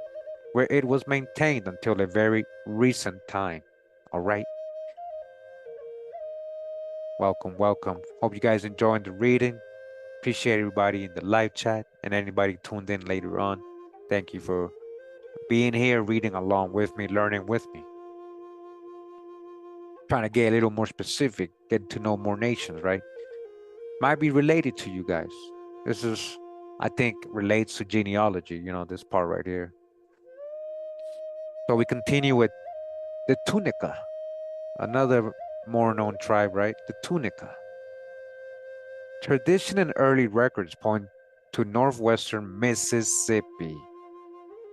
[SPEAKER 1] where it was maintained until a very recent time. All right. Welcome, welcome. Hope you guys enjoyed the reading. Appreciate everybody in the live chat and anybody tuned in later on. Thank you for being here, reading along with me, learning with me. Trying to get a little more specific, getting to know more nations, right? Might be related to you guys. This is, I think, relates to genealogy, you know, this part right here. So we continue with the Tunica, another more known tribe, right? The Tunica. Tradition and early records point to northwestern Mississippi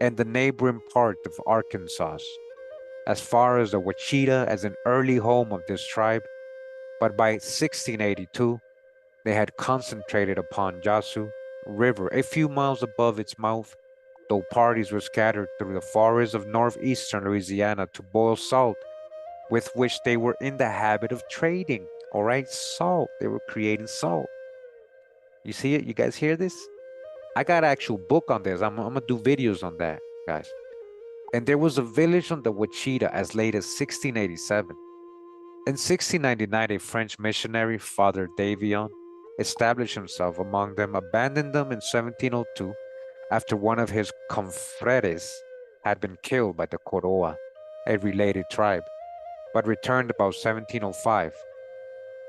[SPEAKER 1] and the neighboring part of Arkansas, as far as the Wichita as an early home of this tribe, but by 1682, they had concentrated upon Yazoo River a few miles above its mouth, though parties were scattered through the forests of northeastern Louisiana to boil salt, with which they were in the habit of trading. All right, salt. They were creating salt. You see it? You guys hear this? I got an actual book on this. I'm gonna do videos on that, guys. And there was a village on the Wichita as late as 1687. In 1699, a French missionary, Father Davion, established himself among them, abandoned them in 1702 after one of his confreres had been killed by the Coroa, a related tribe, but returned about 1705.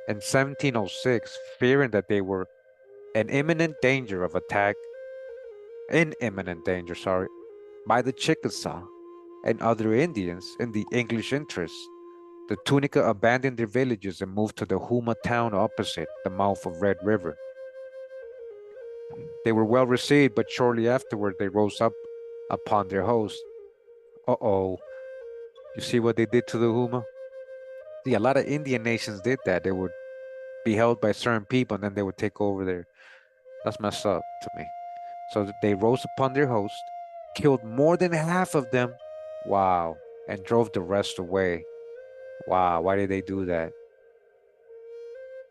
[SPEAKER 1] In 1706, fearing that they were in imminent danger, by the Chickasaw and other Indians in the English interest, the Tunica abandoned their villages and moved to the Houma town opposite the mouth of Red River. They were well received, but shortly afterward they rose up upon their host. Uh-oh. You see what they did to the Houma? See, a lot of Indian nations did that. They would be held by certain people and then they would take over there. That's messed up to me. So they rose upon their host, killed more than half of them. Wow. And drove the rest away. Wow. Why did they do that?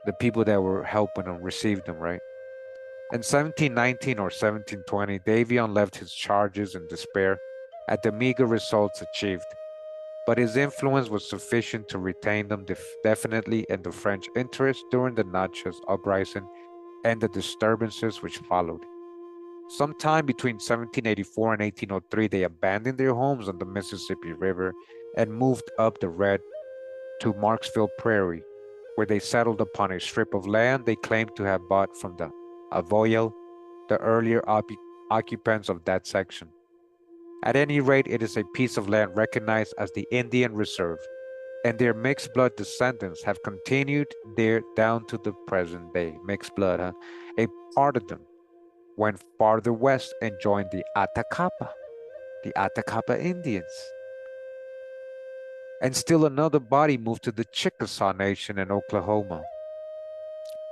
[SPEAKER 1] The people that were helping them received them, right? In 1719 or 1720, Davion left his charges in despair at the meager results achieved, but his influence was sufficient to retain them definitely in the French interest during the Natchez uprising and the disturbances which followed. Sometime between 1784 and 1803, they abandoned their homes on the Mississippi River and moved up the Red to Marksville Prairie, where they settled upon a strip of land they claimed to have bought from the Avoyel, the earlier occupants of that section. At any rate, it is a piece of land recognized as the Indian Reserve, and their mixed blood descendants have continued there down to the present day. Mixed blood, huh? A part of them went farther west and joined the Atacapa Indians. And still another body moved to the Chickasaw Nation in Oklahoma,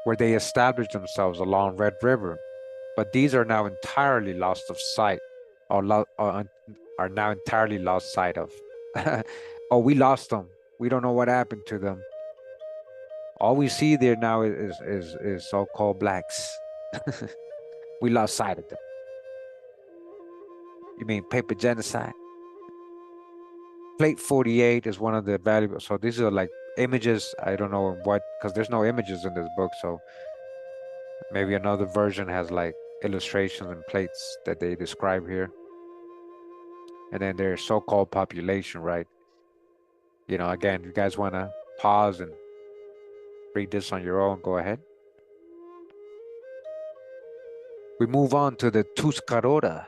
[SPEAKER 1] where they established themselves along Red River, but these are now entirely lost of sight, or are now entirely lost sight of. Oh, we lost them. We don't know what happened to them. All we see there now is so-called blacks. We lost sight of them. You mean paper genocide? Plate 48 is one of the valuable. So these are like images. I don't know what, because there's no images in this book. So maybe another version has like illustrations and plates that they describe here. And then their so-called population, right? You know, again, you guys want to pause and read this on your own, go ahead. We move on to the Tuscarora.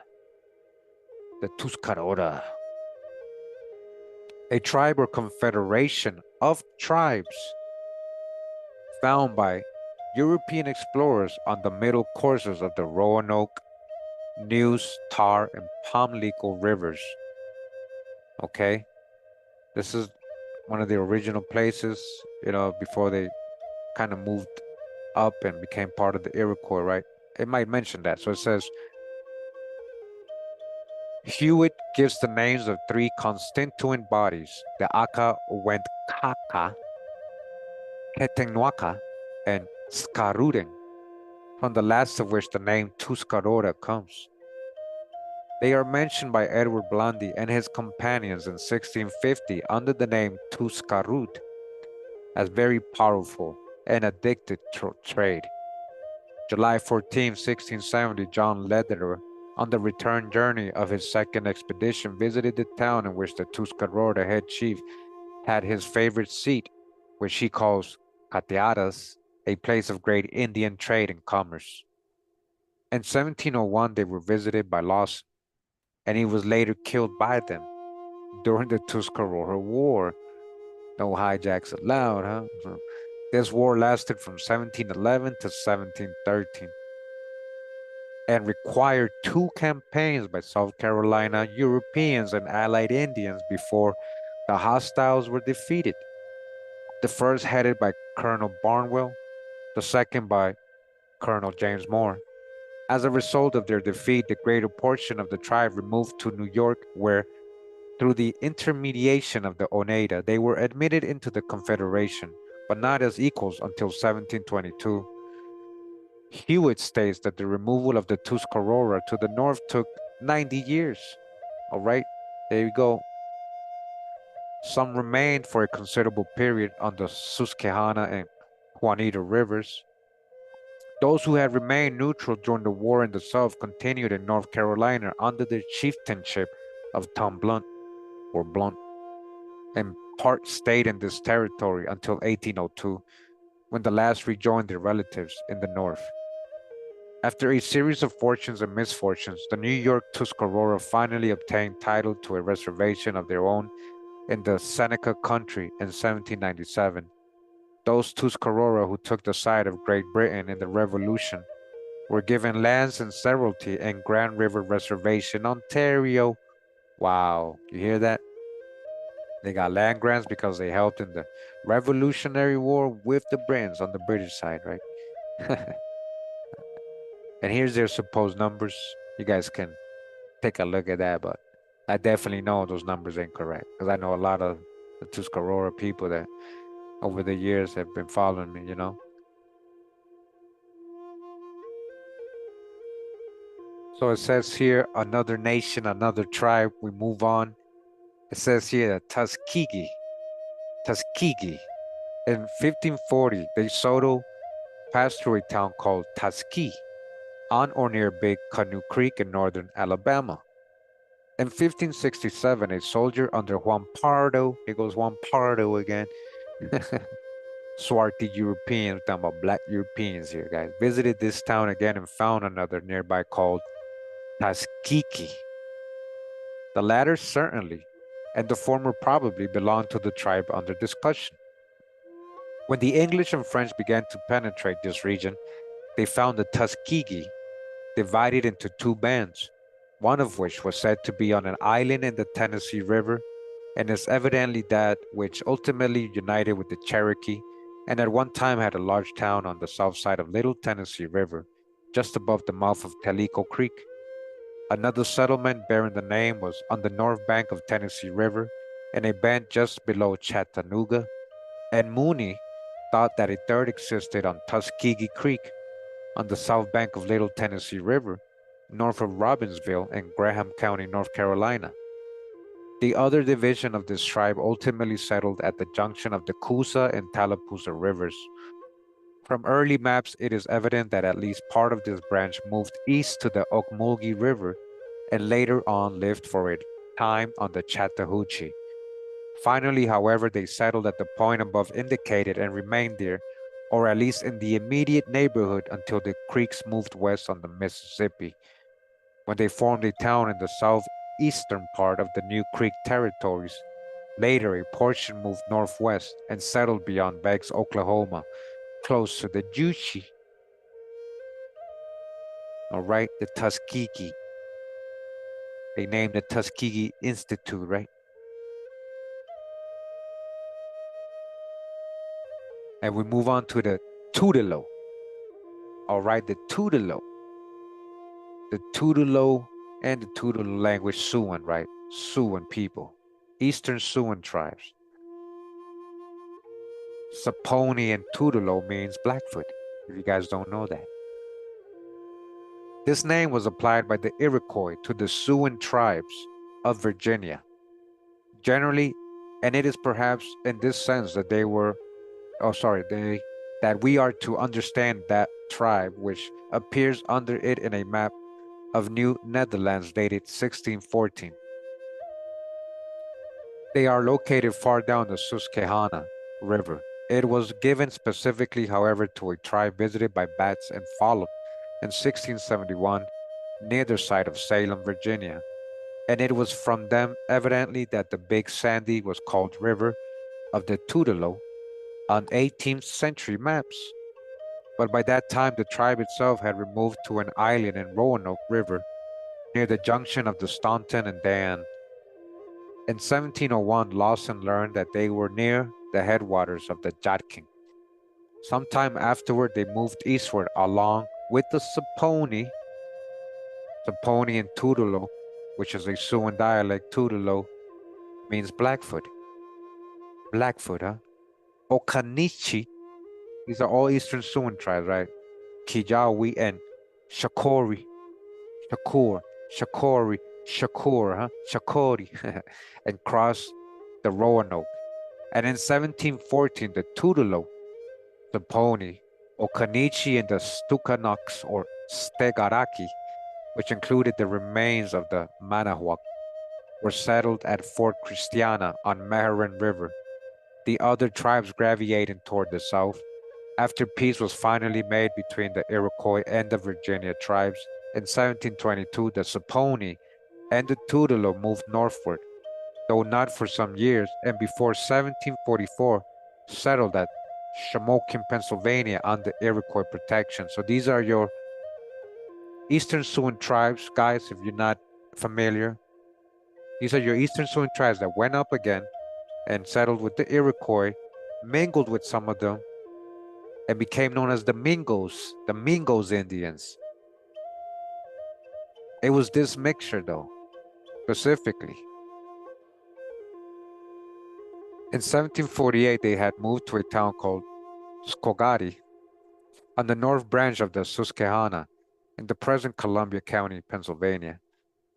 [SPEAKER 1] The Tuscarora, a tribe or confederation of tribes found by European explorers on the middle courses of the Roanoke, Neuse, Tar, and Pamlico rivers. Okay, this is one of the original places, you know, before they kind of moved up and became part of the Iroquois, right? It might mention that. So it says, Hewitt gives the names of three constituent bodies, the Aka went Kaka, Ketenuaka, and Skaruden, from the last of which the name Tuscarora comes. They are mentioned by Edward Blondie and his companions in 1650 under the name Tuscarud as very powerful and addicted to trade. July 14, 1670, John Lederer, on the return journey of his second expedition, visited the town in which the Tuscarora head chief had his favorite seat, which he calls Cateadas, a place of great Indian trade and commerce. In 1701, they were visited by Lawson, and he was later killed by them during the Tuscarora War. No hijacks allowed, huh? This war lasted from 1711 to 1713 and required two campaigns by South Carolina Europeans and allied Indians before the hostiles were defeated. The first headed by Colonel Barnwell, the second by Colonel James Moore. As a result of their defeat, the greater portion of the tribe removed to New York, where, through the intermediation of the Oneida, they were admitted into the Confederation, but not as equals until 1722. Hewitt states that the removal of the Tuscarora to the north took 90 years. All right, there you go. Some remained for a considerable period on the Susquehanna and Juanita rivers. Those who had remained neutral during the war in the South continued in North Carolina under the chieftainship of Tom Blunt, or Blunt, and part stayed in this territory until 1802, when the last rejoined their relatives in the North. After a series of fortunes and misfortunes, the New York Tuscarora finally obtained title to a reservation of their own in the Seneca country in 1797. Those Tuscarora who took the side of Great Britain in the Revolution were given lands and severalty in Grand River Reservation, Ontario. Wow, you hear that? They got land grants because they helped in the Revolutionary War with the Britons on the British side, right? And here's their supposed numbers. You guys can take a look at that, but I definitely know those numbers ain't correct because I know a lot of the Tuscarora people that over the years have been following me, you know. So it says here, another nation, another tribe. We move on. It says here that Tuskegee. In 1540, De Soto passed through a town called Tuskegee on or near Big Canoe Creek in northern Alabama. In 1567, a soldier under Juan Pardo, here goes Juan Pardo again, swarthy Europeans, talking about black Europeans here, guys, visited this town again and found another nearby called Tuskegee. The latter certainly, and the former probably belonged to the tribe under discussion. When the English and French began to penetrate this region, they found the Tuskegee divided into two bands, one of which was said to be on an island in the Tennessee River, and is evidently that which ultimately united with the Cherokee, and at one time had a large town on the south side of Little Tennessee River, just above the mouth of Tellico Creek. Another settlement bearing the name was on the north bank of Tennessee River, in a bend just below Chattanooga, and Mooney thought that a third existed on Tuskegee Creek on the south bank of Little Tennessee River, north of Robbinsville in Graham County, North Carolina. The other division of this tribe ultimately settled at the junction of the Coosa and Tallapoosa rivers. From early maps, it is evident that at least part of this branch moved east to the Ocmulgee River and later on lived for a time on the Chattahoochee. Finally, however, they settled at the point above indicated and remained there, or at least in the immediate neighborhood until the Creeks moved west on the Mississippi, when they formed a town in the southeastern part of the New Creek territories. Later, a portion moved northwest and settled beyond Beggs, Oklahoma, close to the Juche. All right, the Tuskegee. They named the Tuskegee Institute, right? And we move on to the Tutelo. All right, the Tutelo. The Tutelo and the Tutelo language, Siouan, right? Siouan people, Eastern Siouan tribes. Saponi and Tutelo means Blackfoot, if you guys don't know that. This name was applied by the Iroquois to the Siouan tribes of Virginia. Generally, and it is perhaps in this sense that that we are to understand that tribe which appears under it in a map of New Netherlands dated 1614. They are located far down the Susquehanna River. It was given specifically, however, to a tribe visited by bats and followed in 1671 near the site of Salem, Virginia. And it was from them evidently that the Big Sandy was called River of the Tutelo on 18th century maps. But by that time, the tribe itself had removed to an island in Roanoke River near the junction of the Staunton and Dan. In 1701, Lawson learned that they were near the headwaters of the Yadkin. Sometime afterward, they moved eastward along with the Saponi and Tutelo, which is a Siouan dialect. Tutelo means Blackfoot. Blackfoot, huh? Occaneechi, these are all Eastern Siouan tribes, right? Kijawi and Shakori, Shakori, and crossed the Roanoke. And in 1714, the Tutelo, the Pony, Occaneechi, and the Stukanox or Stegaraki, which included the remains of the Manahuac, were settled at Fort Christiana on Meherrin River, the other tribes gravitating toward the south. After peace was finally made between the Iroquois and the Virginia tribes in 1722, the Saponi and the Tutelo moved northward, though not for some years, and before 1744 settled at Shamokin, Pennsylvania under Iroquois protection. So these are your Eastern Siouan tribes, guys, if you're not familiar. These are your Eastern Siouan tribes that went up again and settled with the Iroquois, mingled with some of them, and became known as the Mingos Indians. It was this mixture, though, specifically. In 1748, they had moved to a town called Skogari on the north branch of the Susquehanna in the present Columbia County, Pennsylvania.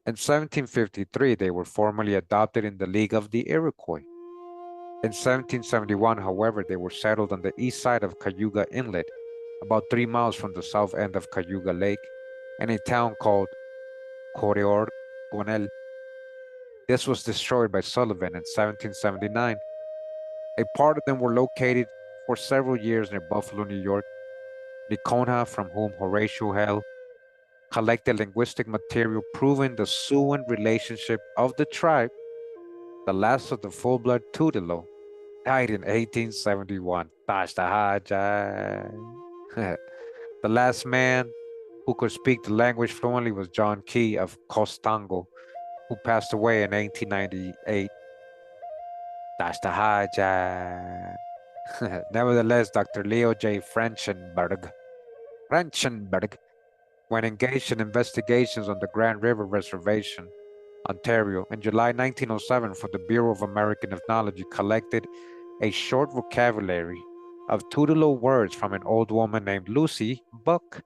[SPEAKER 1] In 1753, they were formally adopted in the League of the Iroquois. In 1771, however, they were settled on the east side of Cayuga Inlet, about 3 miles from the south end of Cayuga Lake, in a town called Coreorgonel. This was destroyed by Sullivan in 1779. A part of them were located for several years near Buffalo, New York. Nicona, from whom Horatio Hale collected linguistic material proving the Siouan relationship of the tribe, the last of the full-blood Tutelo, died in 1871. The last man who could speak the language fluently was John Key of Costango, who passed away in 1898. Nevertheless, Dr. Leo J. Frenchenberg, when engaged in investigations on the Grand River Reservation, Ontario. In July 1907, for the Bureau of American Ethnology, collected a short vocabulary of Tutelo words from an old woman named Lucy Buck.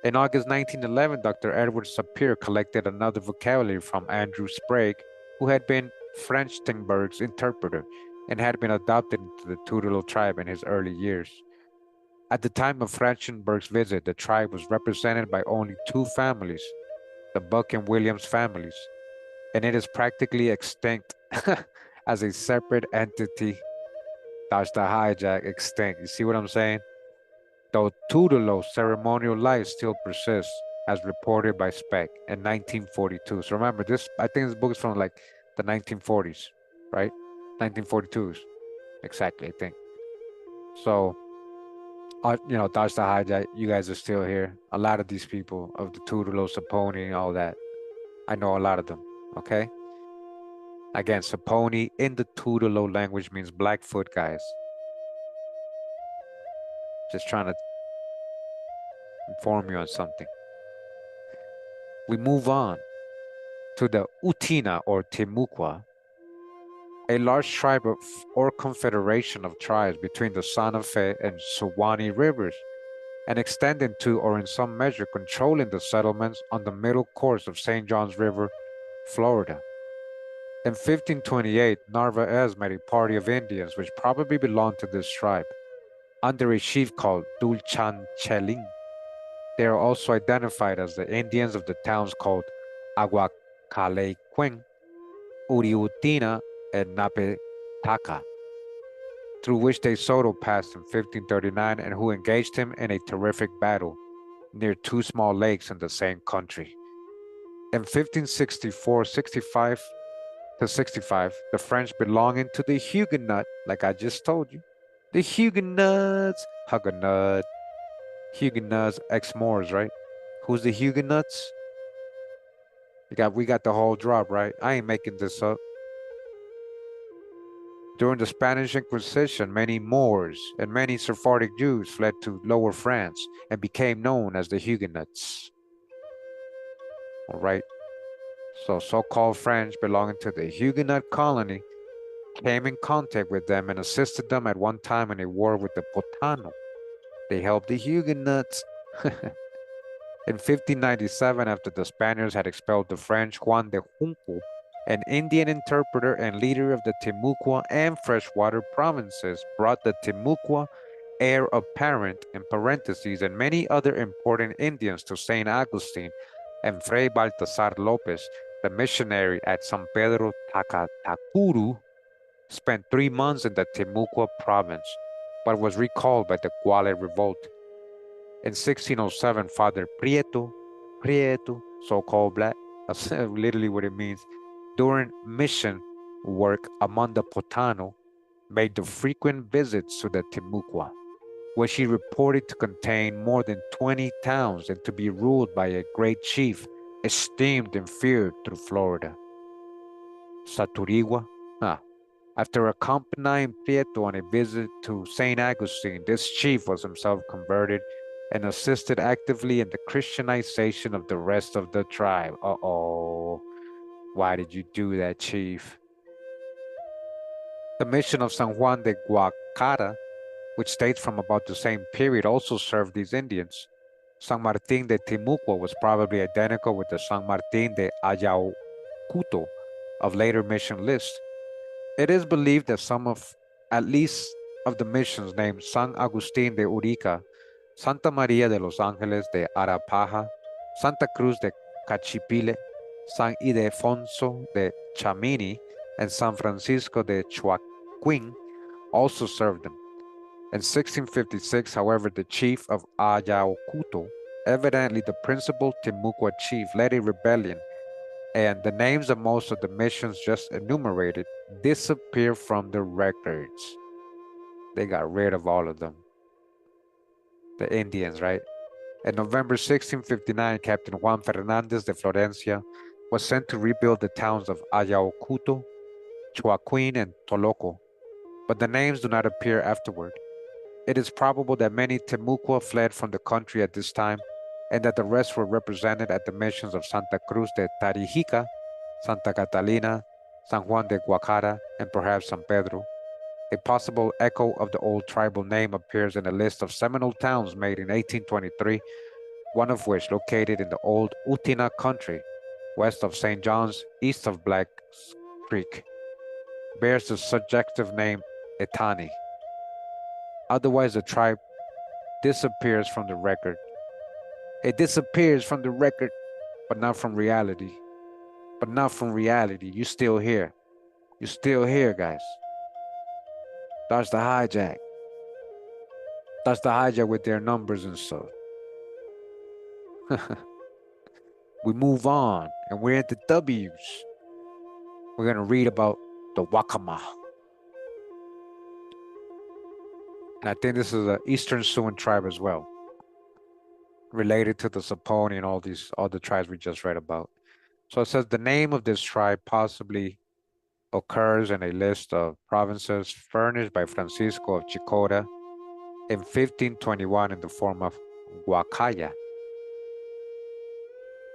[SPEAKER 1] In August 1911, Dr. Edward Sapir collected another vocabulary from Andrew Sprague, who had been Frenchtenberg's interpreter and had been adopted into the Tutelo tribe in his early years. At the time of Frenchtenberg's visit, the tribe was represented by only two families, the Buck and Williams families, and it is practically extinct as a separate entity. That's the hijack, extinct. You see what I'm saying? Though Tutelo ceremonial life still persists, as reported by Speck in 1942. So remember, this, I think this book is from like the 1940s, right? 1942s, exactly, I think. So, Dodge the hijack, you guys are still here. A lot of these people of the Tutelo, Saponi, all that. I know a lot of them, okay? Again, Saponi in the Tutelo language means Blackfoot, guys. Just trying to inform you on something. We move on to the Utina or Timucua, a large tribe or confederation of tribes between the Santa Fe and Suwannee rivers, and extending to, or in some measure controlling, the settlements on the middle course of St. John's River, Florida. In 1528, Narvaez met a party of Indians which probably belonged to this tribe, under a chief called Dulchancheling. They are also identified as the Indians of the towns called Aguacalequén, Uriutina, and Napetaca, through which De Soto passed in 1539 and who engaged him in a terrific battle near two small lakes in the same country. In 1564-65 to 65, the French belonging to the Huguenot, like I just told you, the Huguenots, Huguenots, ex-Moors, right? Who's the Huguenots? We got the whole drop, right? I ain't making this up. During the Spanish Inquisition, many Moors and many Sephardic Jews fled to Lower France and became known as the Huguenots. All right. So so-called French belonging to the Huguenot colony came in contact with them and assisted them at one time in a war with the Potano. They helped the Huguenots. In 1597, after the Spaniards had expelled the French, Juan de Junco, an Indian interpreter and leader of the Timucua and freshwater provinces, brought the Timucua heir apparent, in parentheses, and many other important Indians to St. Augustine, and Fray Baltasar Lopez, the missionary at San Pedro Tacatacuru, spent 3 months in the Timucua province, but was recalled by the Guale revolt. In 1607, Father Prieto, so-called black, that's literally what it means, during mission work among the Potano, made the frequent visits to the Timucua, which he reported to contain more than 20 towns and to be ruled by a great chief, esteemed and feared through Florida. Saturigua, after accompanying Prieto on a visit to St. Augustine, this chief was himself converted and assisted actively in the Christianization of the rest of the tribe. Uh-oh, why did you do that, chief? The mission of San Juan de Guacara, which dates from about the same period, also served these Indians. San Martín de Timucua was probably identical with the San Martín de Ayacucho of later mission lists. It is believed that some of, at least of the missions named San Agustín de Urica, Santa María de los Ángeles de Arapaja, Santa Cruz de Cachipile, San Ildefonso de Chamini, and San Francisco de Chuaquin also served them. In 1656, however, the chief of Ayacucho, evidently the principal Timucua chief, led a rebellion, and the names of most of the missions just enumerated disappear from the records. They got rid of all of them. The Indians, right? In November 1659, Captain Juan Fernandez de Florencia was sent to rebuild the towns of Ayacucho, Chuaquin, and Toloco, but the names do not appear afterward. It is probable that many Timucua fled from the country at this time, and that the rest were represented at the missions of Santa Cruz de Tarijica, Santa Catalina, San Juan de Guacara, and perhaps San Pedro. A possible echo of the old tribal name appears in a list of Seminole towns made in 1823, one of which located in the old Utina country, west of St. John's, east of Black Creek, bears the subjective name Etani. Otherwise, the tribe disappears from the record. It disappears from the record, but not from reality. But not from reality. You still here. You still here, guys. That's the hijack. That's the hijack with their numbers and stuff. We move on, and we're at the W's. We're going to read about the Waccamaw. And I think this is an Eastern Siouan tribe as well, related to the Saponi and all the tribes we just read about. So it says the name of this tribe possibly occurs in a list of provinces furnished by Francisco of Chicota in 1521 in the form of Waccaya.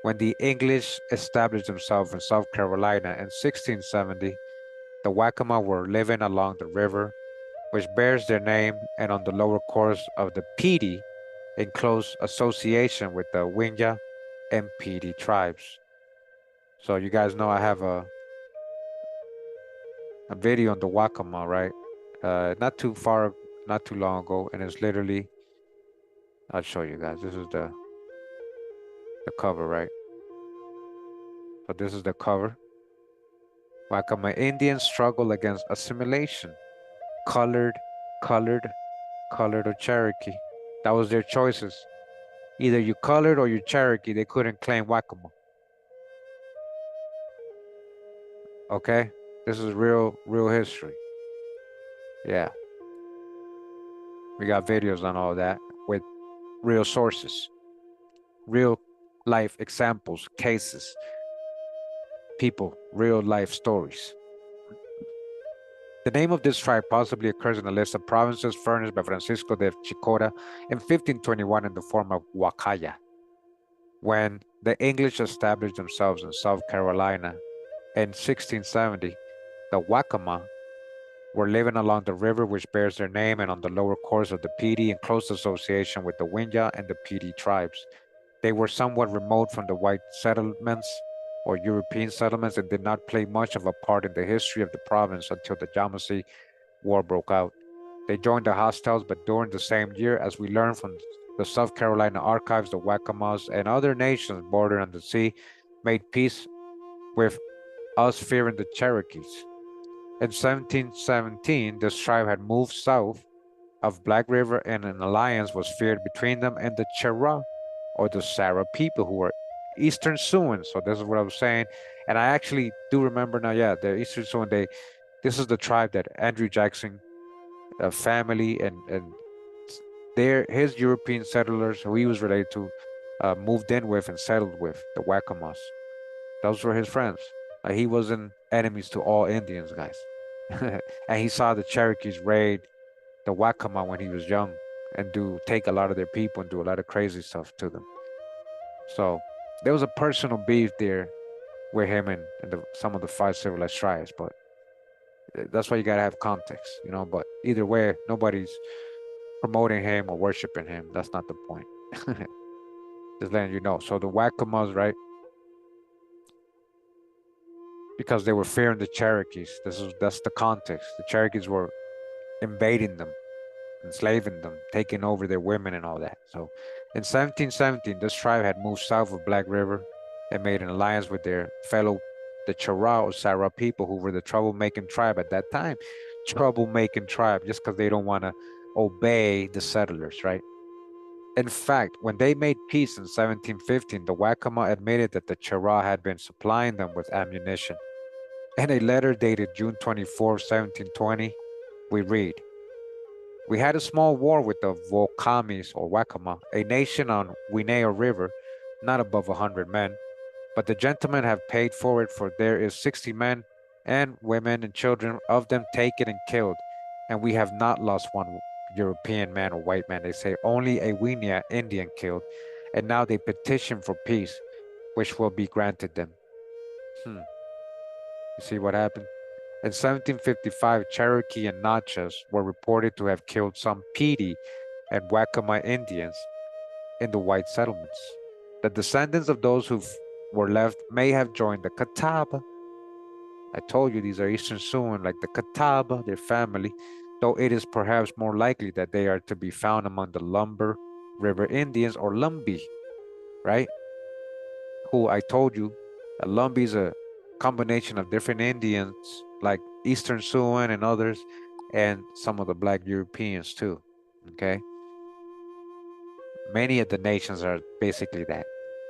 [SPEAKER 1] When the English established themselves in South Carolina in 1670, the Waccamaw were living along the river, which bears their name, and on the lower course of the Petee, in close association with the Wingina and Petee tribes. So you guys know I have a video on the Waccamaw, right? Not too long ago, and it's literally, I'll show you guys. This is the cover, right? So this is the cover. Waccamaw Indians struggle against assimilation. Colored, or Cherokee. That was their choices. Either you colored or you Cherokee. They couldn't claim Waccamaw. Okay? This is real history. Yeah. We got videos on all that with real sources, real life examples, cases, people, real life stories. The name of this tribe possibly occurs in a list of provinces furnished by Francisco de Chicota in 1521 in the form of Waccaya. When the English established themselves in South Carolina in 1670, the Waccamaw were living along the river which bears their name and on the lower course of the Petee in close association with the Wingina and the Petee tribes. They were somewhat remote from the white settlements or European settlements and did not play much of a part in the history of the province until the Yamasee War broke out. They joined the hostiles, but during the same year, as we learn from the South Carolina archives, the Waccamaws and other nations bordering on the sea made peace with us, fearing the Cherokees. In 1717, this tribe had moved south of Black River and an alliance was feared between them and the Chera, or the Sarah people, who were Eastern Siouans. So this is what I was saying. And I actually do remember now, yeah, the Eastern Siouan, this is the tribe that Andrew Jackson family and his European settlers who he was related to moved in with and settled with, the Waccamaws. Those were his friends. He wasn't enemies to all Indians, guys. And he saw the Cherokees raid the Waccamaw when he was young and take a lot of their people and do a lot of crazy stuff to them. So there was a personal beef there with him and some of the 5 civilized tribes, but that's why you gotta have context, you know. But either way, nobody's promoting him or worshiping him. That's not the point. Just letting you know. So the Waccamaws, right? Because they were fearing the Cherokees. That's the context. The Cherokees were invading them, enslaving them, taking over their women and all that. So in 1717, this tribe had moved south of Black River and made an alliance with their fellow, the Chera or Sarah people, who were the troublemaking tribe at that time. Troublemaking tribe, just because they don't want to obey the settlers, right? In fact, when they made peace in 1715, the Waccamaw admitted that the Chera had been supplying them with ammunition. In a letter dated June 24, 1720, we read, "We had a small war with the Wocamis or Waccamaw, a nation on Winneo River, not above 100 men, but the gentlemen have paid for it, for there is 60 men and women and children of them taken and killed, and we have not lost one European man or white man," they say, "only a Wingina Indian killed, and now they petition for peace, which will be granted them. You see what happened? In 1755, Cherokee and Natchez were reported to have killed some Petey and Waccamaw Indians in the white settlements. The descendants of those who were left may have joined the Catawba. I told you these are Eastern Siouan, like the Catawba, their family, though it is perhaps more likely that they are to be found among the Lumber River Indians or Lumbee, right? Who I told you, Lumbee is a combination of different Indians, like Eastern Siouan and others, and some of the Black Europeans too, okay? Many of the nations are basically that,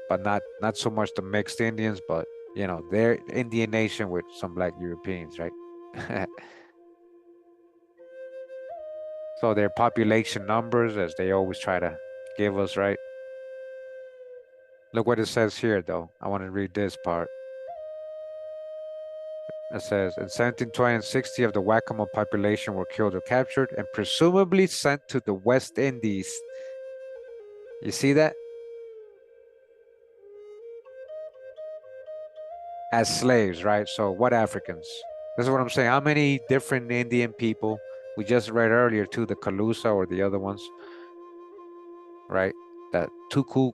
[SPEAKER 1] but not so much the mixed Indians, but you know, they're Indian nation with some Black Europeans, right? So their population numbers, as they always try to give us, right? Look what it says here, though. I want to read this part. It says, in 1720 and 60 of the Waccamaw population were killed or captured and presumably sent to the West Indies. You see that? As slaves, right? So what Africans? This is what I'm saying. How many different Indian people? We just read earlier too, the Calusa or the other ones, right? That Tuku,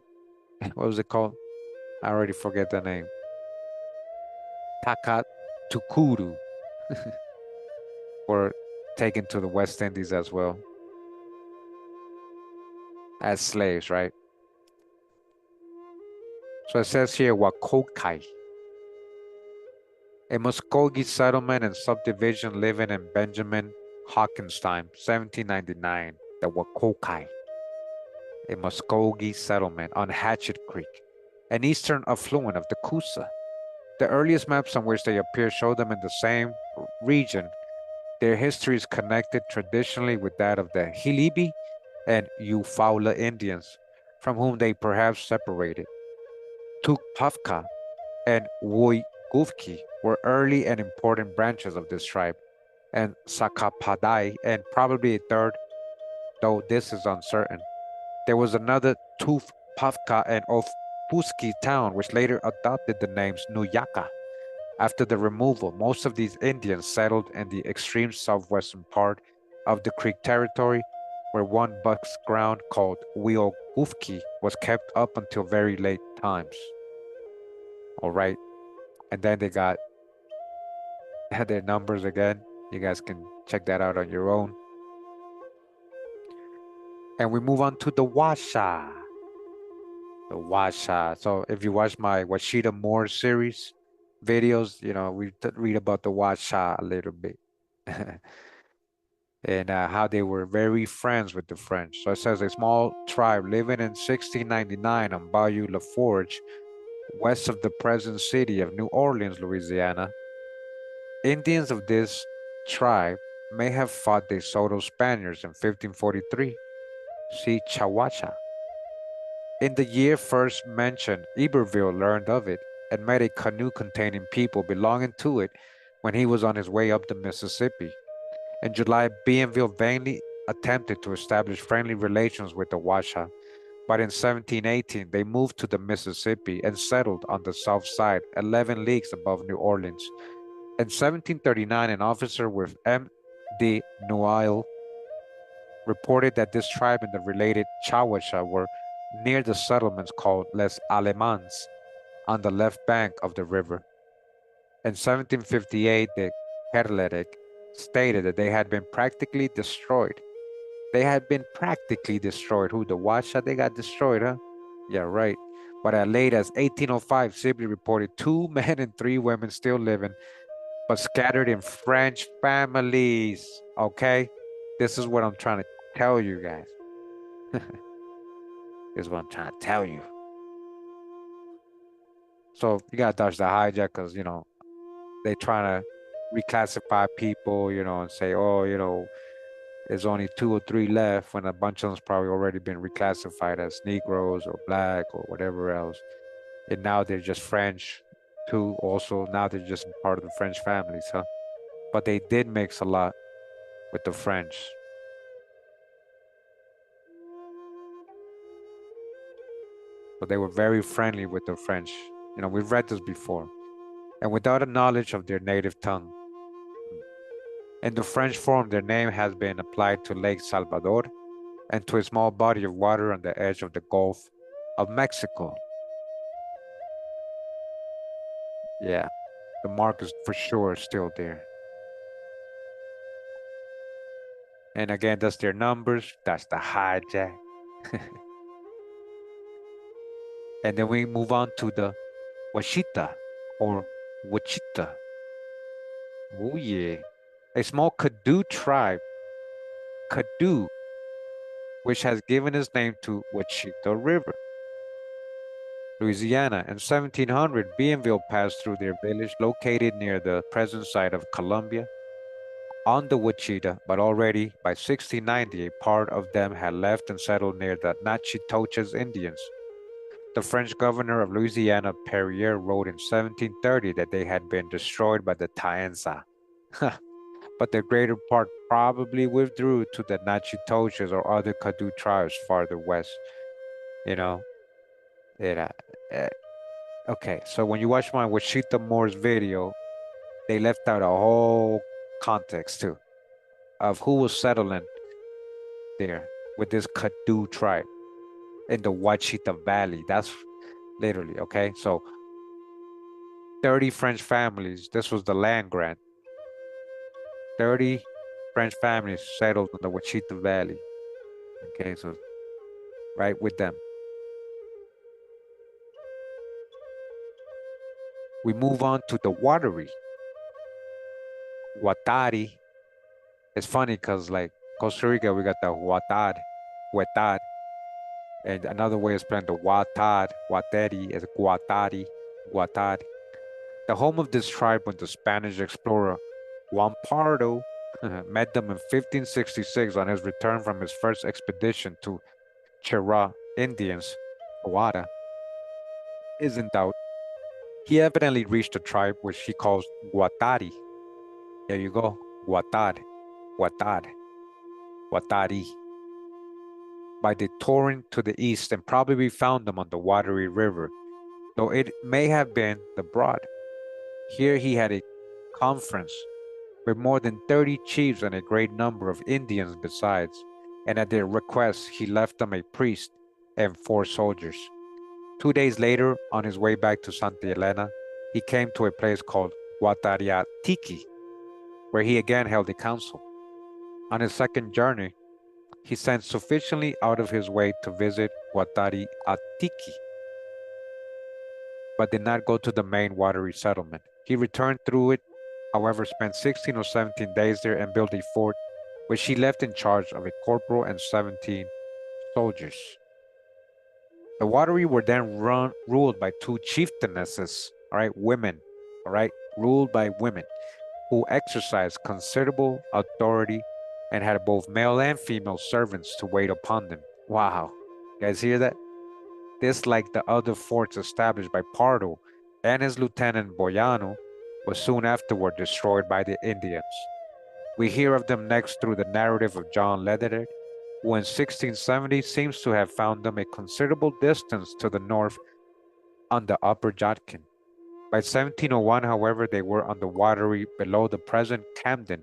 [SPEAKER 1] what was it called? I already forget the name. Tacatacuru were taken to the West Indies as well as slaves, right? So it says here Wakokai, a Muskogee settlement and subdivision living in Benjamin Hawkins' time, 1799, the Wakokai, a Muskogee settlement on Hatchet Creek, an eastern affluent of the Coosa. The earliest maps on which they appear show them in the same region. Their history is connected traditionally with that of the Hilibi and Eufaula Indians, from whom they perhaps separated. Tukabahchee and Woigufki were early and important branches of this tribe, and Sakapadai, and probably a third, though this is uncertain. There was another Tukabahchee and Ofuski town, which later adopted the names Nuyaka. After the removal, most of these Indians settled in the extreme southwestern part of the Creek territory, where one buck's ground called Wiwoka was kept up until very late times. All right, and then they got their numbers again. You guys can check that out on your own. And we move on to the Washa. The Washa. So if you watch my Washita Moore series videos, you know, we read about the Washa a little bit. And how they were very friends with the French. So it says a small tribe living in 1699 on Bayou La Forge, west of the present city of New Orleans, Louisiana. Indians of this tribe may have fought De Soto's Spaniards in 1543. See Chawacha. In the year first mentioned, Iberville learned of it and met a canoe containing people belonging to it when he was on his way up the Mississippi. In July, Bienville vainly attempted to establish friendly relations with the Washa, but in 1718 they moved to the Mississippi and settled on the south side, 11 leagues above New Orleans. In 1739, an officer with M. de Noailles reported that this tribe and the related Chawasha were near the settlements called Les Alemans on the left bank of the river. In 1758, the Kerlerik stated that they had been practically destroyed. They had been practically destroyed. Who, the Washa, they got destroyed, huh? Yeah, right. But as late as 1805, Sibley reported 2 men and 3 women still living, but scattered in French families, okay? This is what I'm trying to tell you guys. This is what I'm trying to tell you. So you gotta dodge the hijack because, you know, they trying to reclassify people, you know, and say, oh, you know, there's only 2 or 3 left when a bunch of them's probably already been reclassified as Negroes or Black or whatever else. And now they're just French too. Also, now they're just part of the French families, huh? But they did mix a lot with the French. So they were very friendly with the French. We've read this before. And without a knowledge of their native tongue. In the French form, their name has been applied to Lake Salvador and to a small body of water on the edge of the Gulf of Mexico. Yeah, the mark is for sure still there. And again, that's their numbers. That's the hijack. And then we move on to the Wichita or Wichita. Oh yeah. A small Caddo tribe, Caddo, which has given its name to Wichita River. Louisiana. In 1700, Bienville passed through their village located near the present site of Columbia on the Wichita, but already by 1690, a part of them had left and settled near the Natchitoches Indians. The French governor of Louisiana, Perrier, wrote in 1730 that they had been destroyed by the Taensa. But the greater part probably withdrew to the Natchitoches or other Caddo tribes farther west. You know, it, okay, so when you watch my Wichita Moore's video, they left out a whole context too of who was settling there with this Caddo tribe in the Wichita Valley. That's literally, okay? So 30 French families, this was the land grant. 30 French families settled in the Wichita Valley. Okay, so right with them. We move on to the Wateree. Wateree. It's funny because like Costa Rica, we got the Huetad. And another way of spelling the Wateree is Guatari. The home of this tribe when the Spanish explorer Juan Pardo met them in 1566 on his return from his first expedition to Chera Indians, Oada, is in doubt. He evidently reached a tribe which he calls Wataree. There you go, Wataree, by the torrent to the east and probably found them on the Wateree River, though it may have been the Broad. Here he had a conference with more than 30 chiefs and a great number of Indians besides, and at their request he left them a priest and 4 soldiers. 2 days later, on his way back to Santa Elena, he came to a place called Guatariatiki, where he again held a council. On his second journey, he sent sufficiently out of his way to visit Guatariatiki, but did not go to the main Wateree settlement. He returned through it, however, spent 16 or 17 days there and built a fort, which he left in charge of a corporal and 17 soldiers. The Wateree were then ruled by 2 chieftainesses, all right, women, all right, ruled by women, who exercised considerable authority and had both male and female servants to wait upon them. Wow, you guys hear that? This, like the other forts established by Pardo and his lieutenant Boyano, was soon afterward destroyed by the Indians. We hear of them next through the narrative of John Lederer, who in 1670 seems to have found them a considerable distance to the north on the upper Yadkin. By 1701, however, they were on the Wateree below the present Camden,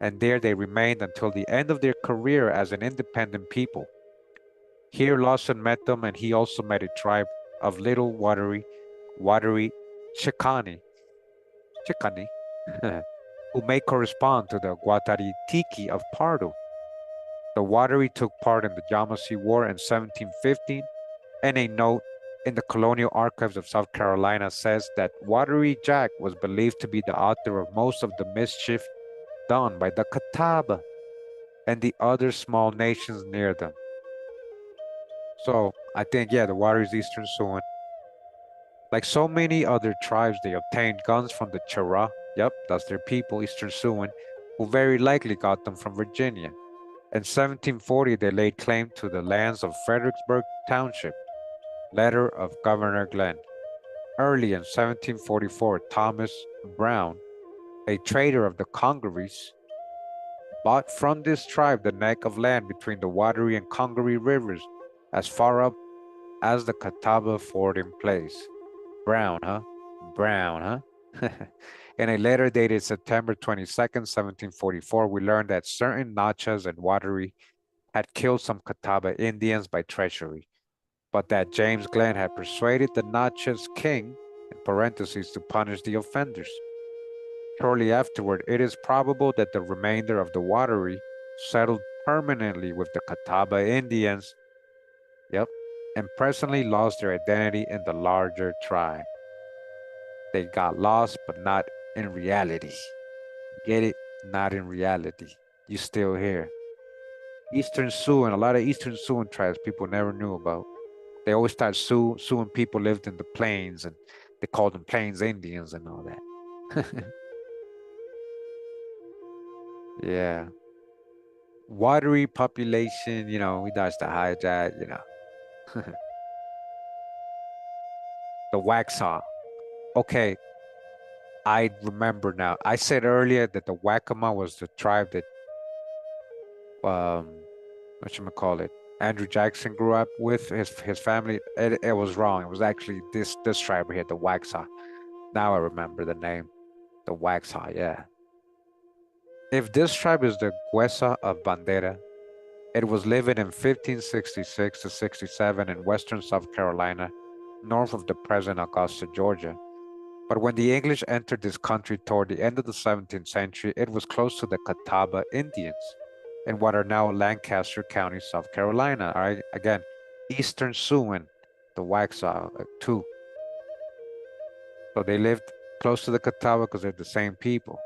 [SPEAKER 1] and there they remained until the end of their career as an independent people. Here Lawson met them, and he also met a tribe of Little Wateree Chicani, who may correspond to the Guatariatiki of Pardo. The Wateree took part in the Yamasee War in 1715, and a note in the Colonial Archives of South Carolina says that Wateree Jack was believed to be the author of most of the mischief done by the Catawba and the other small nations near them. So I think, yeah, the Wateree's Eastern Sioux. Like so many other tribes, they obtained guns from the Chera, yep, that's their people, Eastern Sioux, who very likely got them from Virginia. In 1740, they laid claim to the lands of Fredericksburg Township. Letter of Governor Glenn. Early in 1744, Thomas Brown, a trader of the Congarees, bought from this tribe the neck of land between the Wateree and Congaree rivers as far up as the Catawba fort in place. Brown, huh? Brown, huh? In a letter dated September 22nd, 1744, we learned that certain Nachas and Wateree had killed some Catawba Indians by treachery, but that James Glenn had persuaded the Natchez king, in parentheses, to punish the offenders. Shortly afterward, it is probable that the remainder of the Wateree settled permanently with the Catawba Indians, yep, and presently lost their identity in the larger tribe. They got lost, but not in reality. Get it? Not in reality. You still here. Eastern Sioux and a lot of Eastern Sioux tribes people never knew about. They always thought Sioux people lived in the plains and they called them Plains Indians and all that. Yeah. Watery population, we dodged the hijack. The Waxhaw. Okay, I remember now. I said earlier that the Waccamaw was the tribe that whatchamacallit, Andrew Jackson grew up with his family. It was wrong. It was actually this tribe here, the Waxhaw. Now I remember the name, the Waxhaw. Yeah. If this tribe is the Guesa of Bandera, it was living in 1566 to 67 in western South Carolina, north of the present Augusta, Georgia. But when the English entered this country toward the end of the 17th century, it was close to the Catawba Indians in what are now Lancaster County, South Carolina. All right, again, Eastern Siouan, the Waxhaw, too. So they lived close to the Catawba because they're the same people.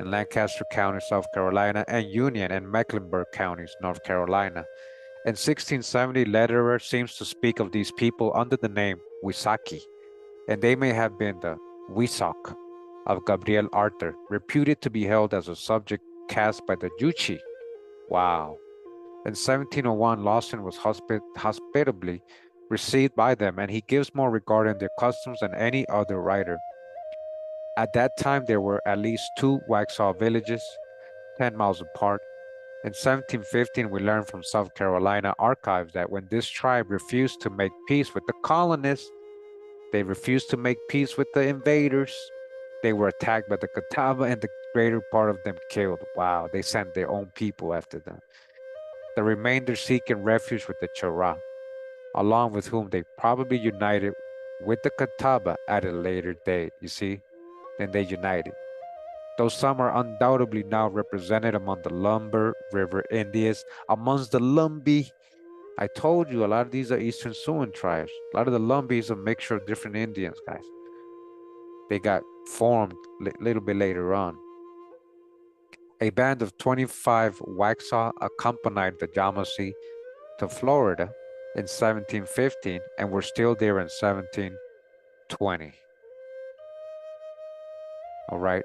[SPEAKER 1] In Lancaster County, South Carolina, and Union and Mecklenburg counties, North Carolina. In 1670, Lederer seems to speak of these people under the name Wisaki, and they may have been the Wisoc of Gabriel Arthur, reputed to be held as a subject cast by the Yuchi. Wow. In 1701, Lawson was hospitably received by them, and he gives more regard in their customs than any other writer. At that time, there were at least 2 Waxhaw villages, 10 miles apart. In 1715, we learned from South Carolina archives that when this tribe refused to make peace with the colonists, they refused to make peace with the invaders. They were attacked by the Catawba and the greater part of them killed. Wow, they sent their own people after them. The remainder seeking refuge with the Chara, along with whom they probably united with the Catawba at a later date. You see, then they united. Though some are undoubtedly now represented among the Lumber River Indians, amongst the Lumbee. I told you a lot of these are Eastern Siouan tribes. A lot of the Lumbee is a mixture of different Indians, guys. They got formed a little bit later on. A band of 25 Waxhaw accompanied the Yamasee to Florida in 1715 and were still there in 1720. All right.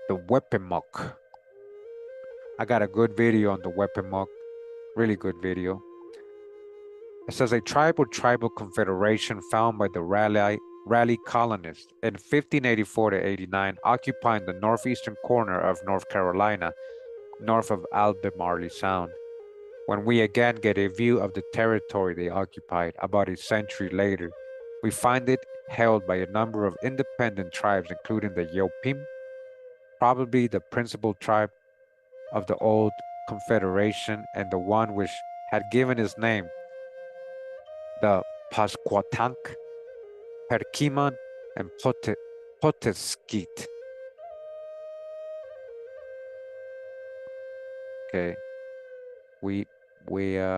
[SPEAKER 1] The Weapemeoc. I got a good video on the Weapemeoc, really good video. It says a tribal confederation found by the Raleigh colonists in 1584 to 89, occupying the northeastern corner of North Carolina, north of Albemarle Sound. When we again get a view of the territory they occupied about a century later, we find it held by a number of independent tribes, including the Yopim, probably the principal tribe of the old confederation and the one which had given its name, the Pasquatank, Perkimon, and Poteskeet. Okay, Weapemeoc.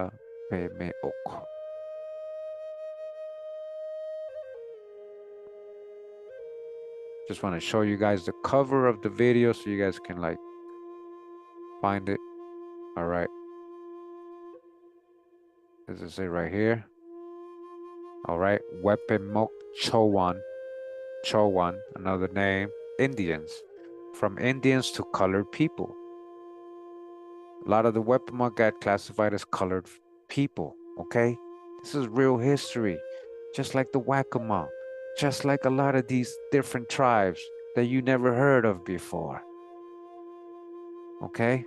[SPEAKER 1] Just want to show you guys the cover of the video so you guys can like find it. All right. Does it say right here? All right, Weapemeoc Chowan, another name, Indians. From Indians to colored people. A lot of the Weapemeoc got classified as colored people, okay? This is real history, just like the Waccamaw, just like a lot of these different tribes that you never heard of before, okay?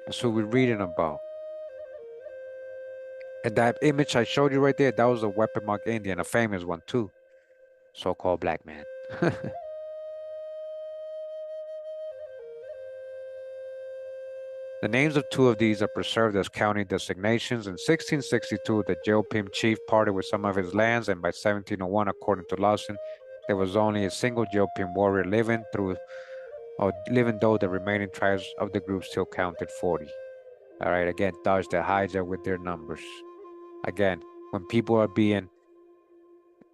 [SPEAKER 1] That's who we're reading about. And that image I showed you right there, that was a Weapemeoc Indian, a famous one too. So-called black man. The names of two of these are preserved as county designations. In 1662, the Jeopim chief parted with some of his lands, and by 1701, according to Lawson, there was only a single Jeopim warrior living, though the remaining tribes of the group still counted 40. All right, again, dodge the hijack with their numbers. Again, when people are being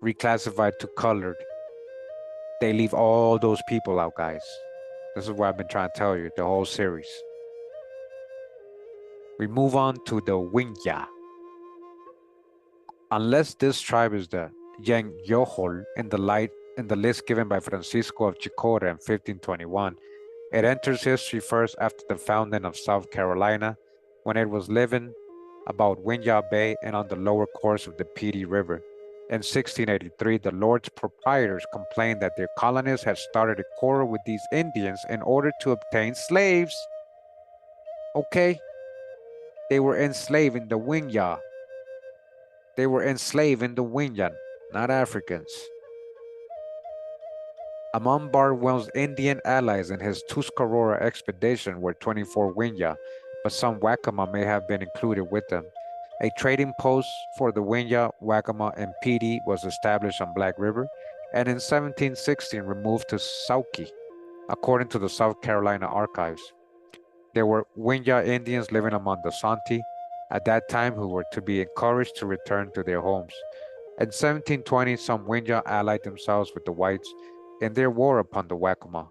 [SPEAKER 1] reclassified to colored, they leave all those people out, guys. This is what I've been trying to tell you the whole series. We move on to the Wingya. Unless this tribe is the Yang Yohol in the list given by Francisco of Chicora in 1521, it enters history first after the founding of South Carolina, when it was living about Winyah Bay and on the lower course of the Petey River. In 1683, the Lord's proprietors complained that their colonists had started a quarrel with these Indians in order to obtain slaves. Okay, they were enslaving the Winyah. They were enslaving the Winyan, not Africans. Among Barwell's Indian allies in his Tuscarora expedition were 24 Winya, but some Waccamaw may have been included with them. A trading post for the Winya, Waccamaw, and Petey was established on Black River, and in 1716 removed to Sauki, according to the South Carolina archives. There were Winya Indians living among the Santi at that time who were to be encouraged to return to their homes. In 1720, some Winya allied themselves with the whites in their war upon the Waccamaw.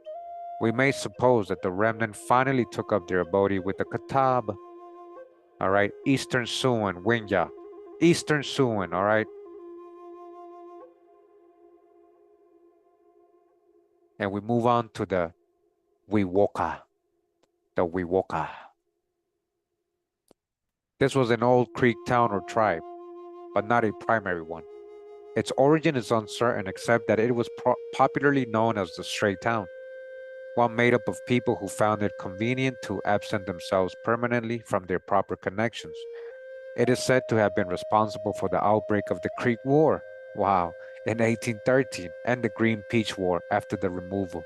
[SPEAKER 1] We may suppose that the remnant finally took up their abode with the Catawba. All right, Eastern Siouan, Winya. Eastern Siouan, all right? And we move on to the Wiwoka. The Wiwoka. This was an old Creek town or tribe, but not a primary one. Its origin is uncertain except that it was popularly known as the Stray Town, one made up of people who found it convenient to absent themselves permanently from their proper connections. It is said to have been responsible for the outbreak of the Creek War, wow, in 1813, and the Green Peach War after the removal.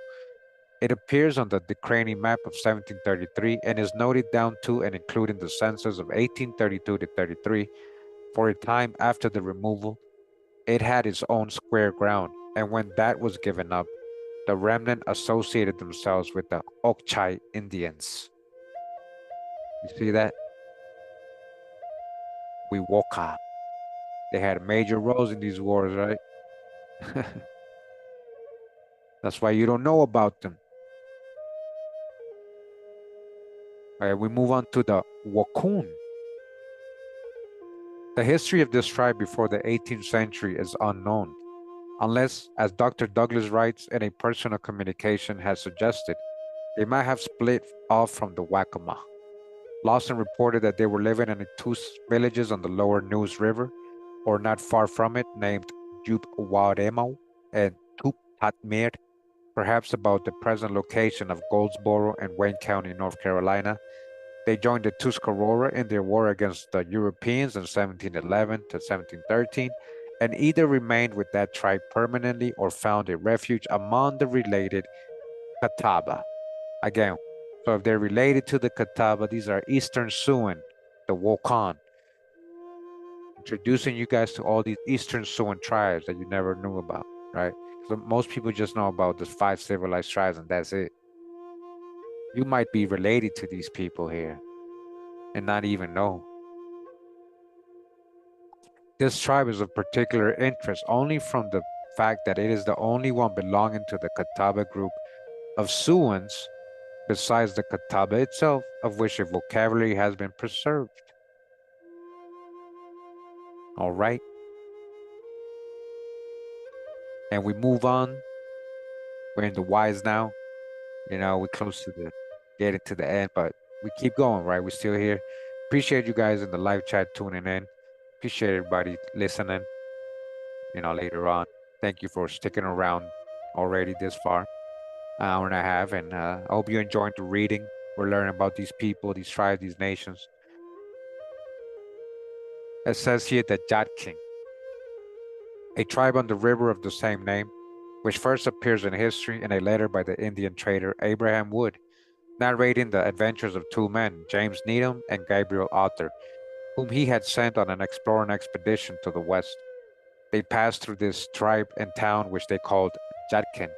[SPEAKER 1] It appears on the Decrani map of 1733 and is noted down to and including the census of 1832 to 33. For a time after the removal, it had its own square ground, and when that was given up, the remnant associated themselves with the Okchai Indians. You see that? Wiwoka. They had major roles in these wars, right? That's why you don't know about them. All right, we move on to the Woccon. The history of this tribe before the 18th century is unknown, unless, as Dr. Douglas writes in a personal communication has suggested, they might have split off from the Waccamaw. Lawson reported that they were living in two villages on the lower Neuse River, or not far from it, named Waremow and Tupatmir, perhaps about the present location of Goldsboro and Wayne County, North Carolina. They joined the Tuscarora in their war against the Europeans in 1711 to 1713, and either remained with that tribe permanently or found a refuge among the related Catawba. Again, so if they're related to the Catawba, these are Eastern Siouan, the Woccon. Introducing you guys to all these Eastern Siouan tribes that you never knew about, right? So most people just know about the 5 civilized tribes and that's it. You might be related to these people here and not even know. This tribe is of particular interest only from the fact that it is the only one belonging to the Catawba group of Siouans besides the Catawba itself, of which a vocabulary has been preserved. All right. And we move on. We're in the Y's now. You know, we're close to getting to the end, but we keep going, right? We're still here. Appreciate you guys in the live chat tuning in. Appreciate everybody listening, you know, later on. Thank you for sticking around already this far, an hour and a half. And I hope you're enjoying the reading. We're learning about these people, these tribes, these nations. It says here that Yadkin, a tribe on the river of the same name, which first appears in history in a letter by the Indian trader Abraham Wood, narrating the adventures of two men, James Needham and Gabriel Otter, whom he had sent on an exploring expedition to the west. They passed through this tribe and town which they called Yadkin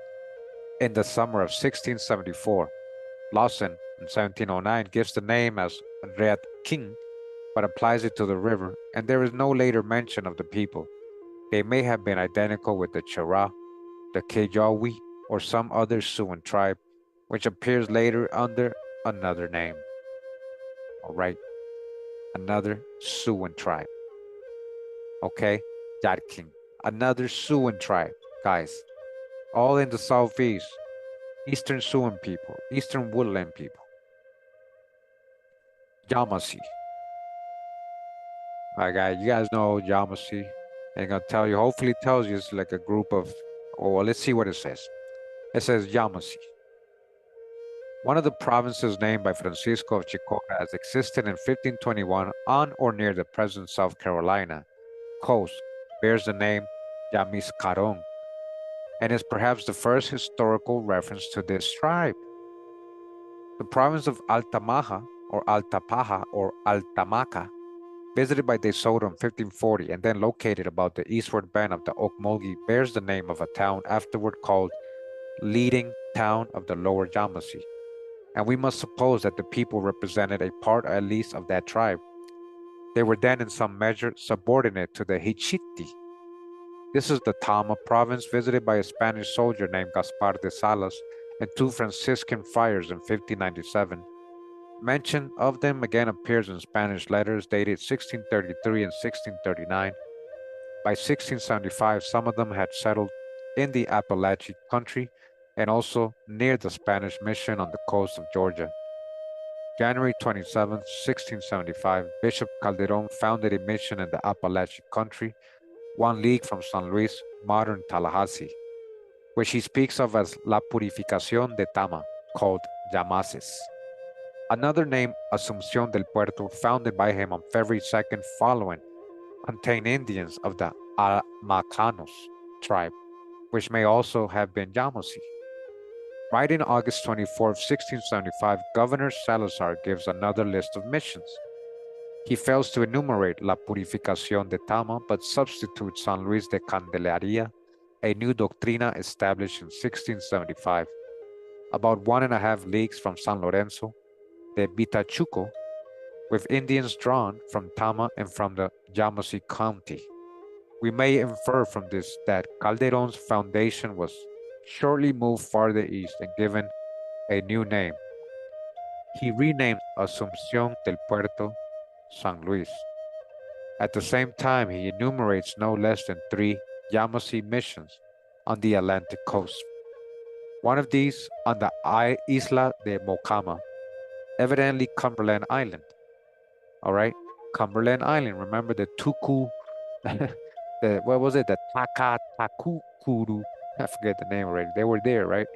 [SPEAKER 1] in the summer of 1674. Lawson in 1709 gives the name as Red King, but applies it to the river, and there is no later mention of the people. They may have been identical with the Chera, the Kejawi, or some other Siouan tribe, which appears later under another name. All right, another Siouan tribe. Okay, Yadkin, another Siouan tribe, guys, all in the southeast, eastern Siouan people, eastern woodland people. Yamasee. All right, guys, you guys know Yamasee. I'm gonna tell you, hopefully it tells you it's like a group of, oh, well, let's see what it says. It says Yamasee. One of the provinces named by Francisco of Chicora has existed in 1521 on or near the present South Carolina coast, bears the name Yamiscarón, and is perhaps the first historical reference to this tribe. The province of Altamaha or Altapaha or Altamaca, visited by De Soto in 1540 and then located about the eastward bend of the Ocmulgee, bears the name of a town afterward called Leading Town of the Lower Yamasee, and we must suppose that the people represented a part at least of that tribe. They were then in some measure subordinate to the Hichiti. This is the Tama province visited by a Spanish soldier named Gaspar de Salas and two Franciscan friars in 1597. Mention of them again appears in Spanish letters dated 1633 and 1639. By 1675, some of them had settled in the Appalachian country and also near the Spanish mission on the coast of Georgia. January 27, 1675, Bishop Calderon founded a mission in the Appalachian country, 1 league from San Luis, modern Tallahassee, which he speaks of as La Purificación de Tama, called Yamases. Another name, Asunción del Puerto, founded by him on February 2nd following, contain Indians of the Amacanos tribe, which may also have been Yamasee. Writing August 24, 1675, Governor Salazar gives another list of missions. He fails to enumerate La Purificación de Tama, but substitutes San Luis de Candelaria, a new doctrina established in 1675, about 1.5 leagues from San Lorenzo de Vitachuco, with Indians drawn from Tama and from the Yamasee County. We may infer from this that Calderon's foundation was shortly moved farther east and given a new name. He renamed Asunción del Puerto San Luis. At the same time, he enumerates no less than 3 Yamasee missions on the Atlantic coast. One of these on the Isla de Mocama, evidently Cumberland Island. All right, Cumberland Island. Remember the Tuku, what was it? The Tacatacuru. I forget the name already. They were there, right?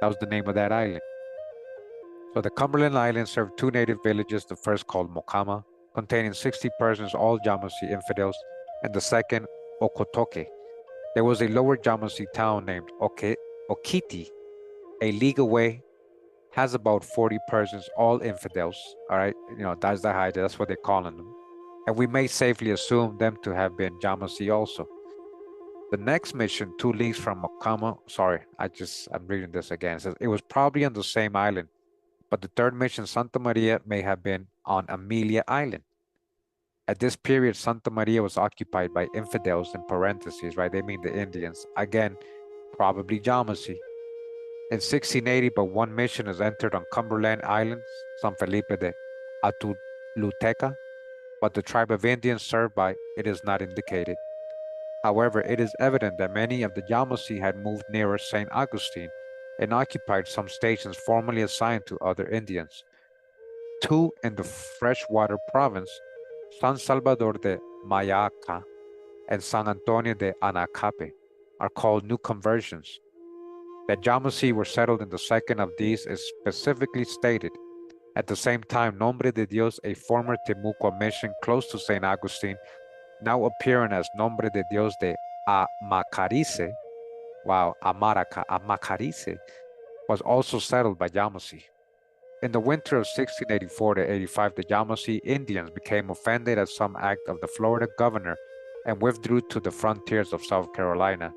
[SPEAKER 1] That was the name of that island. So the Cumberland Islands served 2 native villages, the first called Mocama, containing 60 persons, all Yamasee infidels, and the second, Okotoke. There was a lower Yamasee town named Okiti, a league away, has about 40 persons, all infidels, all right? You know, that's the height, that's what they're calling them. And we may safely assume them to have been Yamasee also. The next mission, 2 leagues from Mocama, sorry, I'm reading this again. It says it was probably on the same island, but the third mission, Santa Maria, may have been on Amelia Island. At this period, Santa Maria was occupied by infidels in parentheses, right? They mean the Indians. Again, probably Yamasee. In 1680, but 1 mission is entered on Cumberland Islands, San Felipe de Atuluteca, but the tribe of Indians served by it is not indicated. However, it is evident that many of the Yamasee had moved nearer St. Augustine and occupied some stations formerly assigned to other Indians. 2 in the freshwater province, San Salvador de Mayaca and San Antonio de Anacape, are called new conversions. That Yamasee were settled in the second of these is specifically stated. At the same time, Nombre de Dios, a former Timucua mission close to St. Augustine, now appearing as Nombre de Dios de Amacarice, wow, Amacarice, was also settled by Yamasee. In the winter of 1684 to 85, the Yamasee Indians became offended at some act of the Florida governor and withdrew to the frontiers of South Carolina,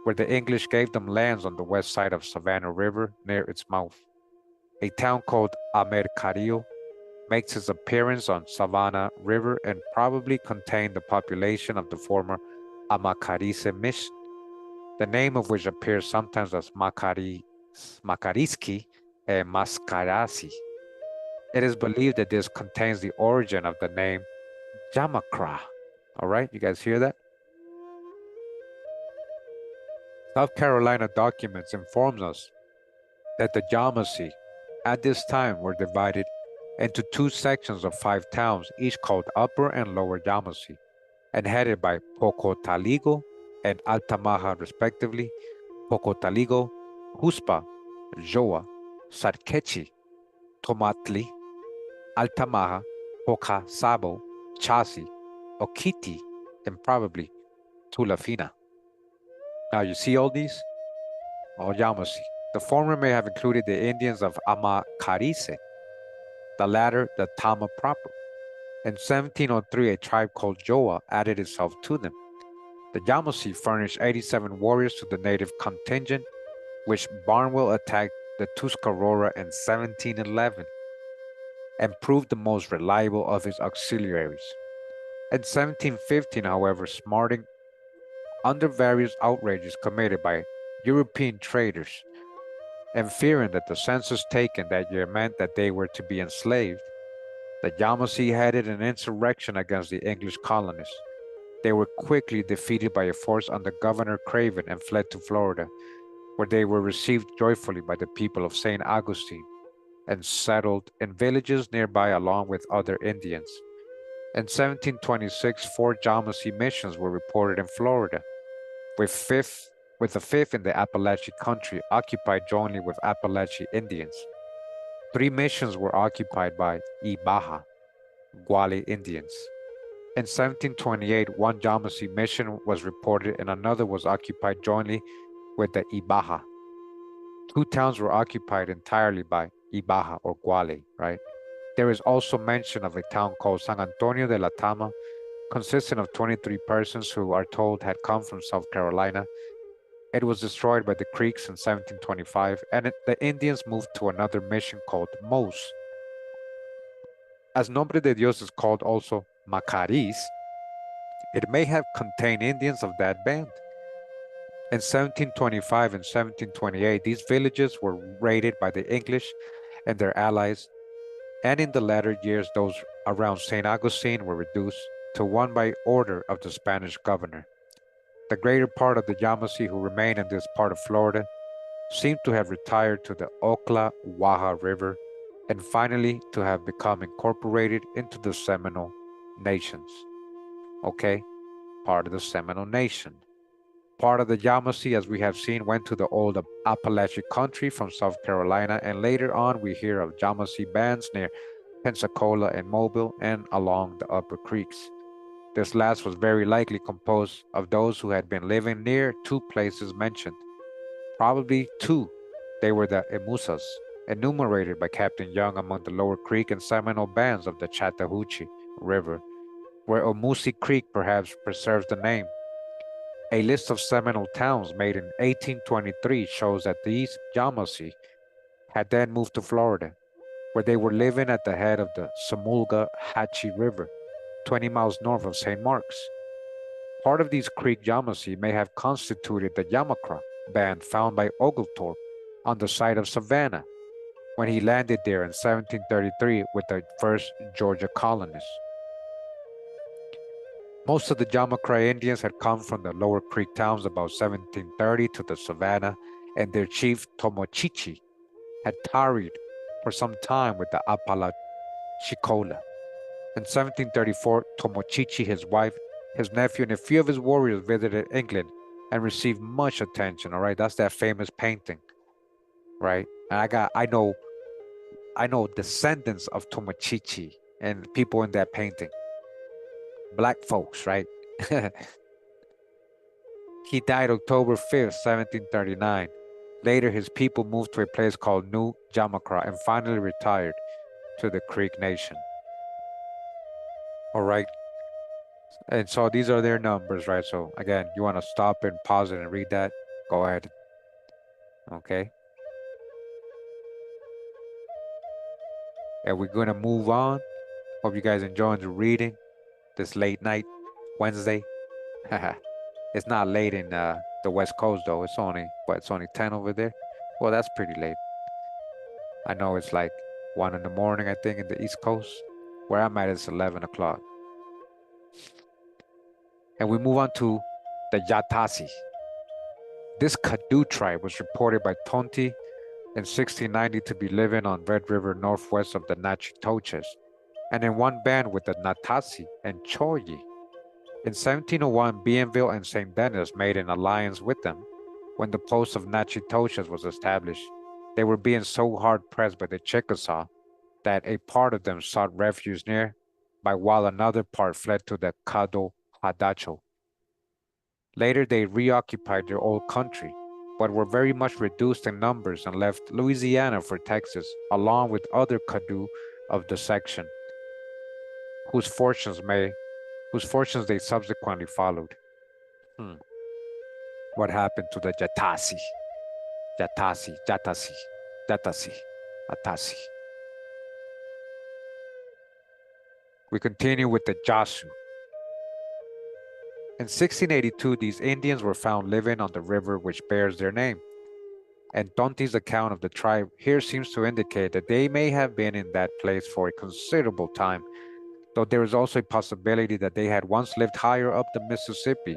[SPEAKER 1] where the English gave them lands on the west side of Savannah River near its mouth. A town called Amercario makes its appearance on Savannah River and probably contained the population of the former Amacarice mission, the name of which appears sometimes as Macariski and Mascarasi. It is believed that this contains the origin of the name Jamacra. All right, you guys hear that? South Carolina documents informs us that the Yamasee at this time were divided into two sections of 5 towns, each called Upper and Lower Yamasee, and headed by Pocotaligo and Altamaha respectively. Pocotaligo, Huspa, Joa, Sarkechi, Tomathli, Altamaha, Pocasabo, Chasi, Okiti, and probably Tulafina. Now you see all these? All Yamasee. The former may have included the Indians of Amacarice, the latter the Tama proper. In 1703, a tribe called Joa added itself to them. The Yamasee furnished 87 warriors to the native contingent, which Barnwell attacked the Tuscarora in 1711 and proved the most reliable of his auxiliaries. In 1715, however, smarting under various outrages committed by European traders, and fearing that the census taken that year meant that they were to be enslaved, the Yamasee headed an insurrection against the English colonists. They were quickly defeated by a force under Governor Craven and fled to Florida, where they were received joyfully by the people of St. Augustine and settled in villages nearby along with other Indians. In 1726, 4 Yamasee missions were reported in Florida, with the fifth in the Appalachian country occupied jointly with Appalachian Indians. 3 missions were occupied by Ibaha, Guale Indians. In 1728, 1 Yamasee mission was reported and another was occupied jointly with the Ibaha. 2 towns were occupied entirely by Ibaha or Guale, right? There is also mention of a town called San Antonio de la Tama, consisting of 23 persons who are told had come from South Carolina. It was destroyed by the Creeks in 1725, and the Indians moved to another mission called Mose. As Nombre de Dios is called also Macaris, it may have contained Indians of that band. In 1725 and 1728, these villages were raided by the English and their allies, and in the latter years, those around St. Augustine were reduced to 1 by order of the Spanish governor. The greater part of the Yamasee who remained in this part of Florida seem to have retired to the Ocklawaha River and finally to have become incorporated into the Seminole nations. Okay, part of the Seminole Nation. Part of the Yamasee, as we have seen, went to the old Appalachian country from South Carolina, and later on we hear of Yamasee bands near Pensacola and Mobile and along the upper creeks. This last was very likely composed of those who had been living near 2 places mentioned. Probably 2. They were the Emusas, enumerated by Captain Young among the Lower Creek and Seminole bands of the Chattahoochee River, where Omusi Creek perhaps preserves the name. A list of Seminole towns made in 1823 shows that these Yamasee had then moved to Florida, where they were living at the head of the Samulga-Hatchie River, 20 miles north of St. Mark's. Part of these Creek Yamasee may have constituted the Yamacra band found by Oglethorpe on the site of Savannah when he landed there in 1733 with the first Georgia colonists. Most of the Yamacra Indians had come from the Lower Creek towns about 1730 to the Savannah, and their chief Tomochichi had tarried for some time with the Apalachicola. In 1734, Tomochichi, his wife, his nephew, and a few of his warriors visited England and received much attention. All right, that's that famous painting right? And I know descendants of Tomochichi and people in that painting. Black folks, right? He died October 5th, 1739. Later, his people moved to a place called New Jamakra and finally retired to the Creek Nation. All right. And so these are their numbers, right? So again, you want to stop and pause it and read that? Go ahead. Okay. And we're going to move on. Hope you guys enjoying the reading this late night Wednesday. It's not late in the West Coast though. It's only 10 over there. Well, that's pretty late. I know it's like 1 in the morning, I think, in the East Coast. Where I'm at, it's 11 o'clock. And we move on to the Yatasi. This Caddo tribe was reported by Tonti in 1690 to be living on Red River northwest of the Natchitoches, and in one band with the Natasi and Choyi. In 1701, Bienville and St. Denis made an alliance with them. When the post of Natchitoches was established, they were being so hard pressed by the Chickasaw that a part of them sought refuge near, while another part fled to the Caddo Hadacho. Later, they reoccupied their old country, but were very much reduced in numbers and left Louisiana for Texas, along with other Caddo of the section, whose fortunes they subsequently followed. What happened to the Yatasi? Yatasi. We continue with the Yazoo. In 1682, these Indians were found living on the river which bears their name. And Tonti's account of the tribe here seems to indicate that they may have been in that place for a considerable time, though there is also a possibility that they had once lived higher up the Mississippi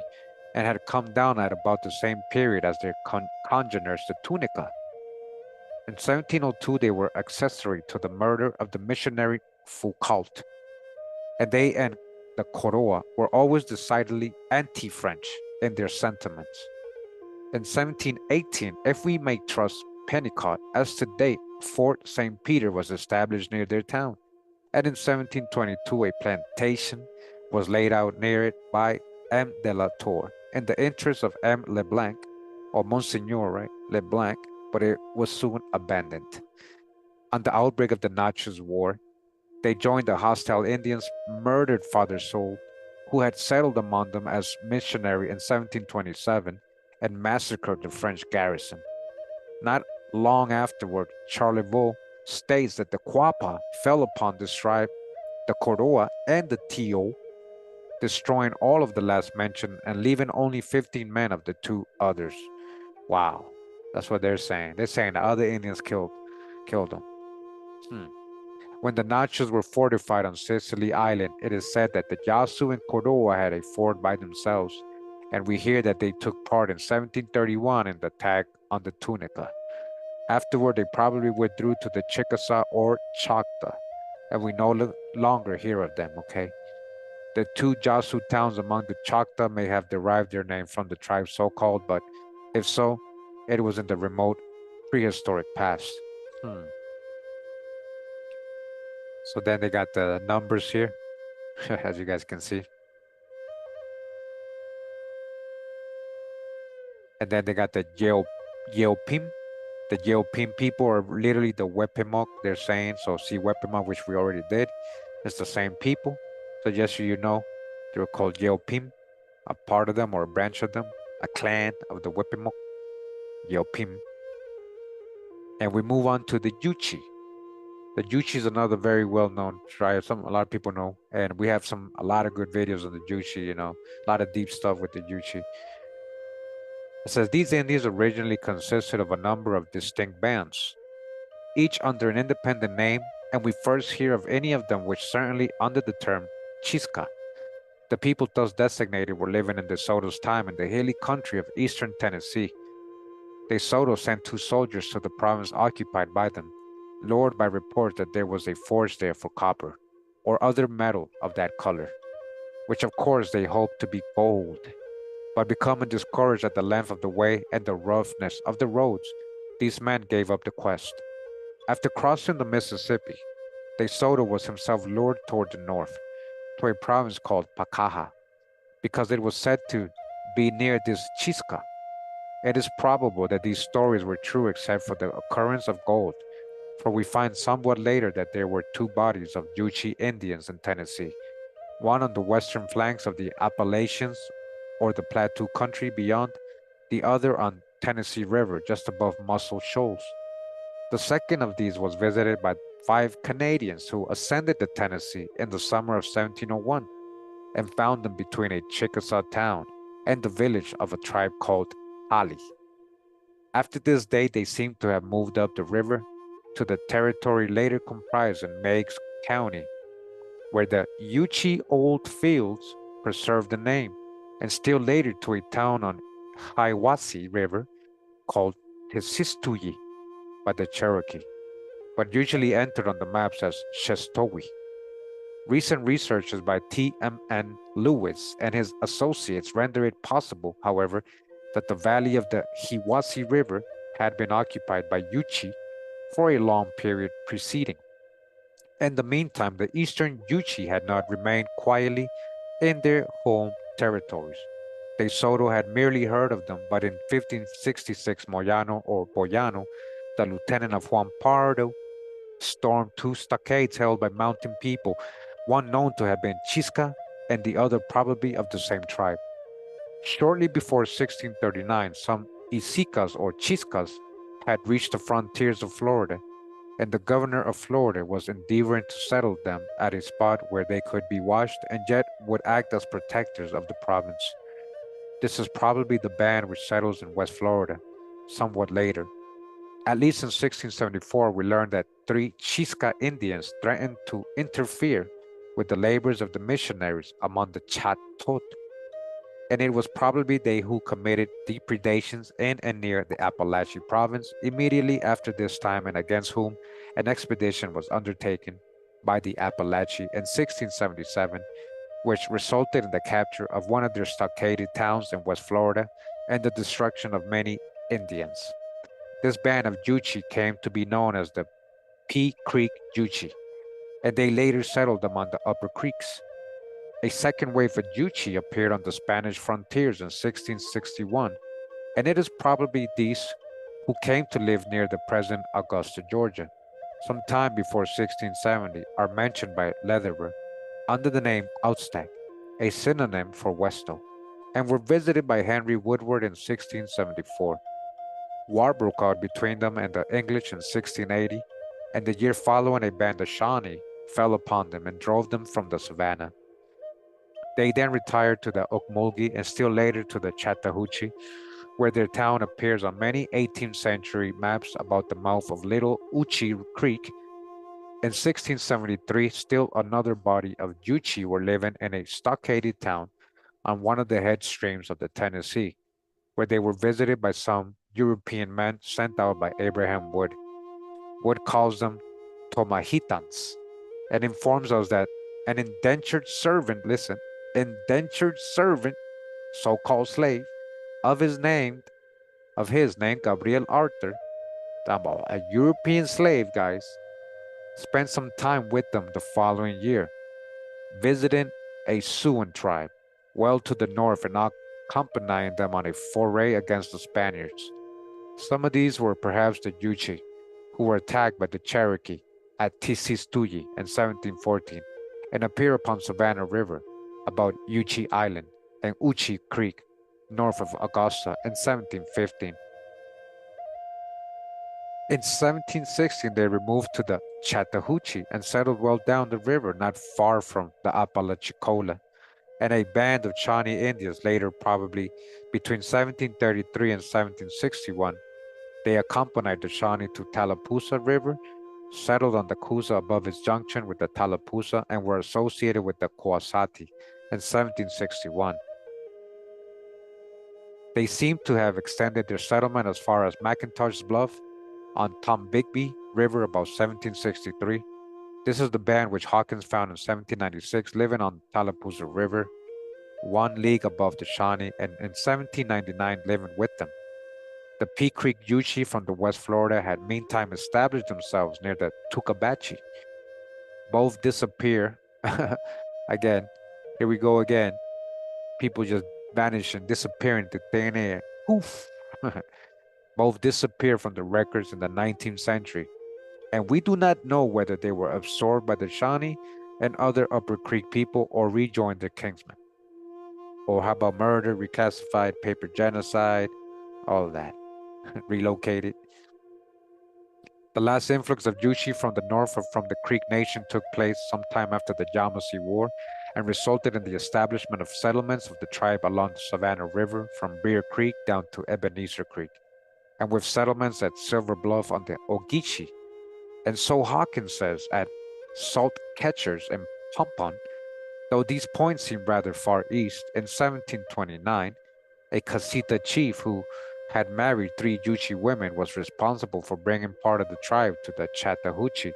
[SPEAKER 1] and had come down at about the same period as their congeners, the Tunica. In 1702, they were accessory to the murder of the missionary Foucault, and they and the Coroa were always decidedly anti-French in their sentiments. In 1718, if we may trust Pennicott, as to date, Fort St. Peter was established near their town, and in 1722, a plantation was laid out near it by M. de la Tour in the interest of M. Leblanc, or Monsignor, right, Leblanc, but it was soon abandoned. On the outbreak of the Natchez War, they joined the hostile Indians, murdered Father Soule, who had settled among them as missionary in 1727, and massacred the French garrison. Not long afterward, Charlevoix states that the Quapaw fell upon this tribe, the Coroa and the Tiou, destroying all of the last mentioned and leaving only 15 men of the two others. Wow, that's what they're saying. They're saying the other Indians killed them. When the Natchez were fortified on Sicily Island, it is said that the Yazoo and Coroa had a fort by themselves, and we hear that they took part in 1731 in the attack on the Tunica. Afterward, they probably withdrew to the Chickasaw or Choctaw, and we no longer hear of them, okay? The two Yazoo towns among the Choctaw may have derived their name from the tribe so-called, but if so, it was in the remote prehistoric past. So then they got the numbers here, as you guys can see. And then they got the Yeopim. The Yeopim people are literally the Weapemeoc, they're saying. So see Weapemeoc, which we already did. It's the same people. So just so you know, they were called Yeopim, a part of them or a branch of them, a clan of the Weapemeoc, Yeopim. And we move on to the Yuchi. The Yuchi is another very well-known tribe. A lot of people know, and we have a lot of good videos on the Yuchi. You know, a lot of deep stuff with the Yuchi. It says these Indians originally consisted of a number of distinct bands, each under an independent name, and we first hear of any of them which certainly under the term Chisca. The people thus designated were living in De Soto's time in the hilly country of eastern Tennessee. De Soto sent 2 soldiers to the province occupied by them, lured by reports that there was a forge there for copper, or other metal of that color, which of course they hoped to be gold. But becoming discouraged at the length of the way and the roughness of the roads, these men gave up the quest. After crossing the Mississippi, De Soto was himself lured toward the north, to a province called Pacaja, because it was said to be near this Chisca. It is probable that these stories were true except for the occurrence of gold, for we find somewhat later that there were two bodies of Yuchi Indians in Tennessee, one on the western flanks of the Appalachians or the Plateau country beyond, the other on Tennessee River just above Muscle Shoals. The second of these was visited by 5 Canadians who ascended the Tennessee in the summer of 1701 and found them between a Chickasaw town and the village of a tribe called Ali. After this date, they seem to have moved up the river to the territory later comprised in Meigs County, where the Yuchi Old Fields preserve the name, and still later to a town on Hiwassee River called Tesistuyi by the Cherokee, but usually entered on the maps as Shestowi. Recent researches by T.M.N. Lewis and his associates render it possible, however, that the valley of the Hiwassee River had been occupied by Yuchi for a long period preceding. In the meantime, the eastern Yuchi had not remained quietly in their home territories. De Soto had merely heard of them, but in 1566 Moyano or Boyano, the lieutenant of Juan Pardo, stormed 2 stockades held by mountain people, one known to have been Chisca and the other probably of the same tribe. Shortly before 1639, some Isicas or Chiscas had reached the frontiers of Florida, and the governor of Florida was endeavoring to settle them at a spot where they could be watched and yet would act as protectors of the province. This is probably the band which settles in West Florida somewhat later. At least in 1674, we learned that 3 Chisca Indians threatened to interfere with the labors of the missionaries among the Chatot, and it was probably they who committed depredations in and near the Appalachian province immediately after this time, and against whom an expedition was undertaken by the Appalachian in 1677, which resulted in the capture of one of their stockaded towns in West Florida and the destruction of many Indians. This band of Yuchi came to be known as the Pea Creek Yuchi, and they later settled among the upper creeks. A second wave of Yuchi appeared on the Spanish frontiers in 1661, and it is probably these who came to live near the present Augusta, Georgia, sometime before 1670, are mentioned by Lederer under the name Outstack, a synonym for Westo, and were visited by Henry Woodward in 1674. War broke out between them and the English in 1680, and the year following a band of Shawnee fell upon them and drove them from the savannah. They then retired to the Okmulgee and still later to the Chattahoochee, where their town appears on many 18th century maps about the mouth of Little Uchi Creek. In 1673, still another body of Yuchi were living in a stockaded town on one of the head streams of the Tennessee, where they were visited by some European men sent out by Abraham Wood. Wood calls them Tomahitans and informs us that an indentured servant, listen, indentured servant, so-called slave, of his name Gabriel Arthur, a European slave, guys, spent some time with them the following year, visiting a Siouan tribe well to the north and accompanying them on a foray against the Spaniards. Some of these were perhaps the Yuchi, who were attacked by the Cherokee at Tisistuyi in 1714 and appear upon Savannah River about Yuchi Island and Uchi Creek north of Augusta in 1715. In 1716, they removed to the Chattahoochee and settled well down the river not far from the Apalachicola, and a band of Shawnee Indians later, probably between 1733 and 1761, they accompanied the Shawnee to Tallapoosa River, settled on the Coosa above its junction with the Tallapoosa, and were associated with the Coasati in 1761. They seem to have extended their settlement as far as McIntosh's Bluff on Tombigbee River about 1763. This is the band which Hawkins found in 1796 living on Tallapoosa River, 1 league above the Shawnee, and in 1799 living with them. The Pea Creek Yuchi from the West Florida had meantime established themselves near the Tukabahchee. Both disappear. Again, here we go again. People just vanish and disappear into thin air. Poof. Both disappear from the records in the 19th century, and we do not know whether they were absorbed by the Shawnee and other Upper Creek people or rejoined their kinsmen. Or how about murder, reclassified, paper genocide, all of that, relocated. The last influx of Yuchi from the north or from the Creek Nation took place sometime after the Yamasee War and resulted in the establishment of settlements of the tribe along the Savannah River from Bear Creek down to Ebenezer Creek, and with settlements at Silver Bluff on the Ogeechee. And so Hawkins says at Salt Catchers and Pompon, though these points seem rather far east, in 1729, a Casita chief who had married 3 Yuchi women was responsible for bringing part of the tribe to the Chattahoochee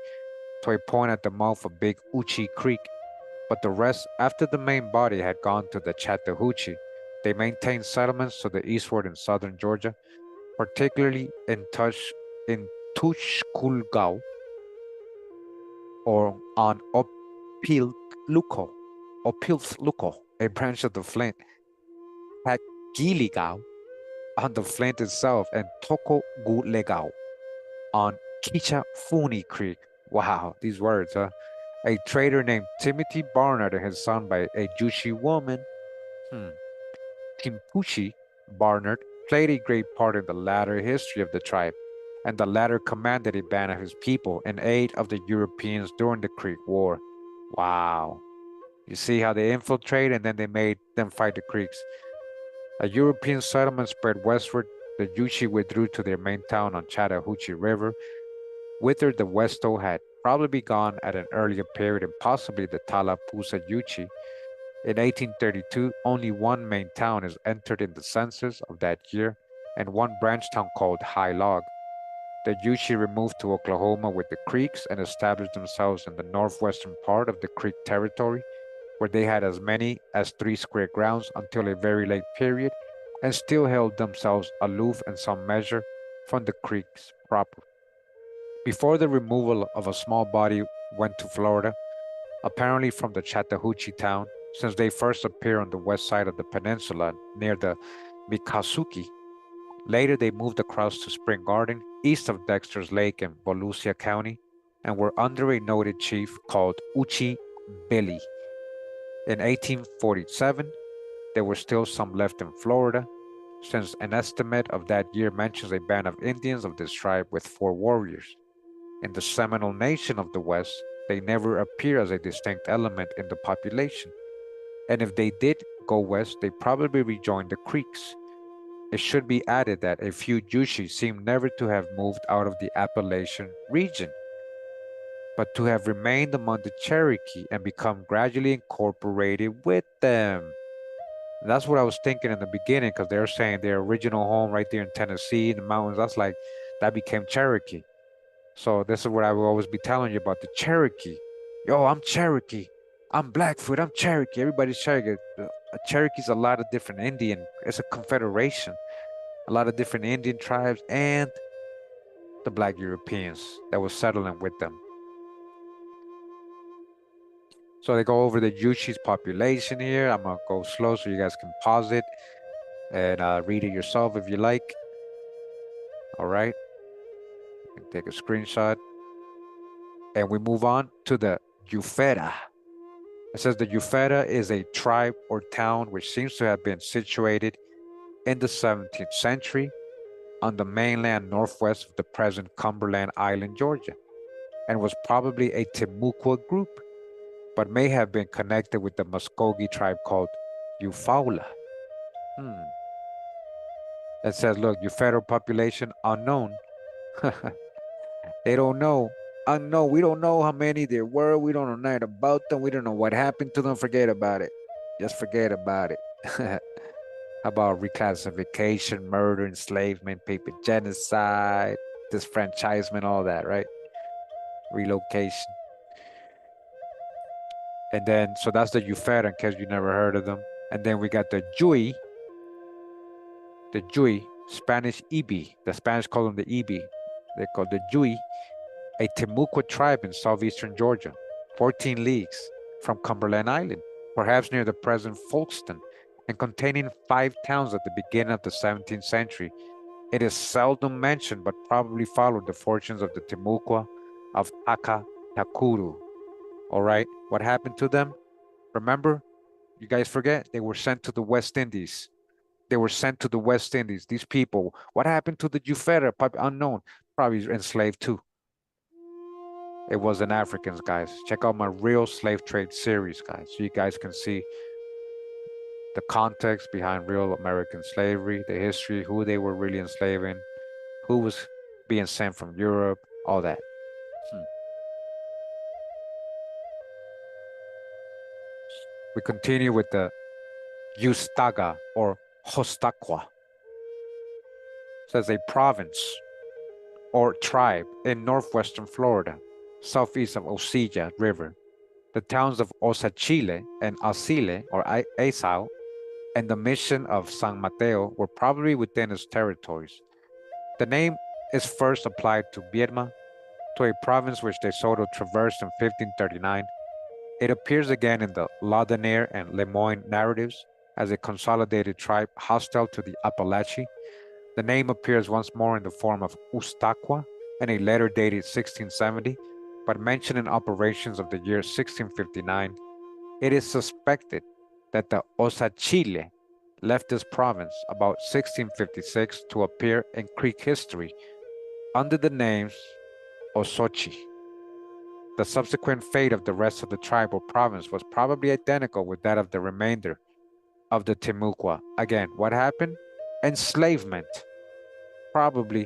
[SPEAKER 1] to a point at the mouth of Big Uchi Creek, but the rest, after the main body had gone to the Chattahoochee, they maintained settlements to the eastward in southern Georgia, particularly in Tushkulgau or on Opiltluco, a branch of the Flint, Hagiligau on the Flint itself, and Tocogulegau on Kichafuni Creek. Wow, these words, huh? A trader named Timothy Barnard and his son by a Jushi woman, Timpucci Barnard, played a great part in the latter history of the tribe, and the latter commanded a band of his people in aid of the Europeans during the Creek War. Wow. You see how they infiltrate and then they made them fight the Creeks. A European settlement spread westward. The Yuchi withdrew to their main town on Chattahoochee River, whither the Westo had probably gone at an earlier period and possibly the Tallapoosa Yuchi. In 1832, only one main town is entered in the census of that year and one branch town called High Log. The Yuchi removed to Oklahoma with the Creeks and established themselves in the northwestern part of the Creek territory, where they had as many as 3 square grounds until a very late period and still held themselves aloof in some measure from the Creeks proper. Before the removal of a small body went to Florida, apparently from the Chattahoochee town, since they first appear on the west side of the peninsula near the Miccosukee. Later, they moved across to Spring Garden, east of Dexter's Lake in Volusia County, and were under a noted chief called Uchi Billy. In 1847, there were still some left in Florida, since an estimate of that year mentions a band of Indians of this tribe with 4 warriors. In the Seminole Nation of the West, they never appear as a distinct element in the population, and if they did go west, they probably rejoined the Creeks. It should be added that a few Yuchi seem never to have moved out of the Appalachian region, but to have remained among the Cherokee and become gradually incorporated with them. And that's what I was thinking in the beginning, because they're saying their original home right there in Tennessee in the mountains, that's like, that became Cherokee. So this is what I will always be telling you about the Cherokee. Yo, I'm Cherokee. I'm Blackfoot. I'm Cherokee. Everybody's Cherokee. Cherokee's a lot of different Indian. It's a confederation. A lot of different Indian tribes and the Black Europeans that were settling with them. So they go over the Yuchi's population here. I'm gonna go slow so you guys can pause it and read it yourself if you like. All right. You can take a screenshot. And we move on to the Ufeta. It says the Ufeta is a tribe or town which seems to have been situated in the 17th century on the mainland northwest of the present Cumberland Island, Georgia, and was probably a Timucua group, but may have been connected with the Muskogee tribe called Eufaula. It says, look, Ufeta population unknown. They don't know. Unknown. We don't know how many there were. We don't know nothing about them. We don't know what happened to them. Forget about it. Just forget about it. How about reclassification, murder, enslavement, paper genocide, disfranchisement, all that, right? Relocation. And then, so that's the Ufeta in case you never heard of them. And then we got the Jui. The Jui, Spanish Ibi, the Spanish call them the Ibi. They call the Jui, a Timucua tribe in southeastern Georgia, 14 leagues from Cumberland Island, perhaps near the present Folkston, and containing 5 towns at the beginning of the 17th century. It is seldom mentioned, but probably followed the fortunes of the Timucua of Tacatacuru. All right, what happened to them? Remember, you guys forget, they were sent to the West Indies. They were sent to the West Indies. These people, what happened to the Jufera? Probably unknown, probably enslaved too. It wasn't Africans, guys. Check out my real slave trade series, guys, so you guys can see the context behind real American slavery, the history, who they were really enslaving, who was being sent from Europe, all that. We continue with the Yustaga or Hostaqua. It says a province or tribe in northwestern Florida, southeast of Osceola River. The towns of Osachile and Asile or Aisao and the mission of San Mateo were probably within its territories. The name is first applied to Birma, to a province which De Soto traversed in 1539. It appears again in the Laudonnière and Lemoyne narratives as a consolidated tribe hostile to the Appalachee. The name appears once more in the form of Ustaqua in a letter dated 1670, but mentioned in operations of the year 1659. It is suspected that the Osachile left this province about 1656 to appear in Creek history under the names Osochi. The subsequent fate of the rest of the tribe or province was probably identical with that of the remainder of the Timucua. Again, what happened? Enslavement. Probably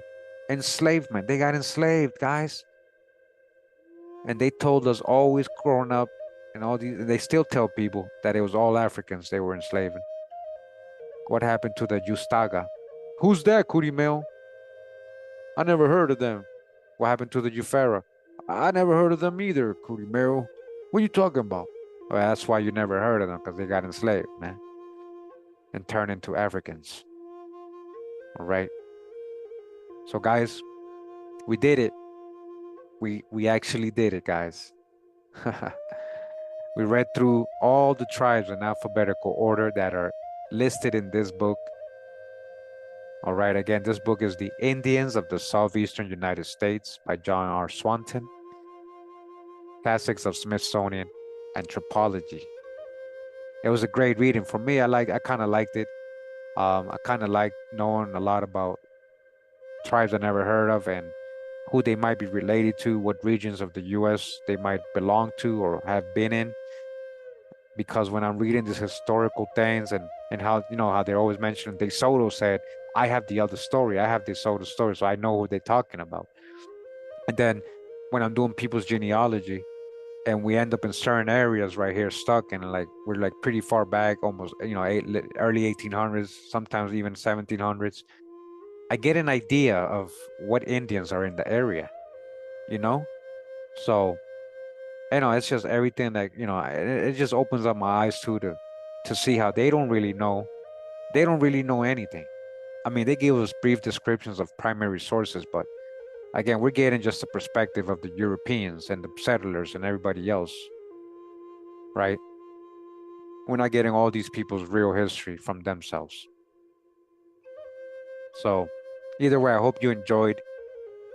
[SPEAKER 1] enslavement. They got enslaved, guys. And they told us always growing up, and all these, they still tell people that it was all Africans they were enslaving. What happened to the Yustaga? Who's that, Curimeo? I never heard of them. What happened to the Ufera? I never heard of them either, Curimeo. What are you talking about? Well, that's why you never heard of them, because they got enslaved, man. And turned into Africans. All right. So, guys, we did it. We actually did it, guys. We read through all the tribes in alphabetical order that are listed in this book. All right, again, this book is The Indians of the Southeastern United States by John R. Swanton. Classics of Smithsonian Anthropology. It was a great reading for me. I kind of liked it. I kind of like knowing a lot about tribes I never heard of and who they might be related to, what regions of the U.S. they might belong to or have been in. Because when I'm reading these historical things and how, you know, how they're always mentioning, De Soto said, I have the other story. I have De Soto story, so I know who they're talking about. And then when I'm doing people's genealogy, and we end up in certain areas right here stuck and like we're like pretty far back, almost, you know, early 1800s, sometimes even 1700s. I get an idea of what Indians are in the area, you know. So, you know, it's just everything that, you know, it just opens up my eyes to see how they don't really know. They don't really know anything. I mean, they give us brief descriptions of primary sources, but again, we're getting just the perspective of the Europeans and the settlers and everybody else, right? We're not getting all these people's real history from themselves. So either way, I hope you enjoyed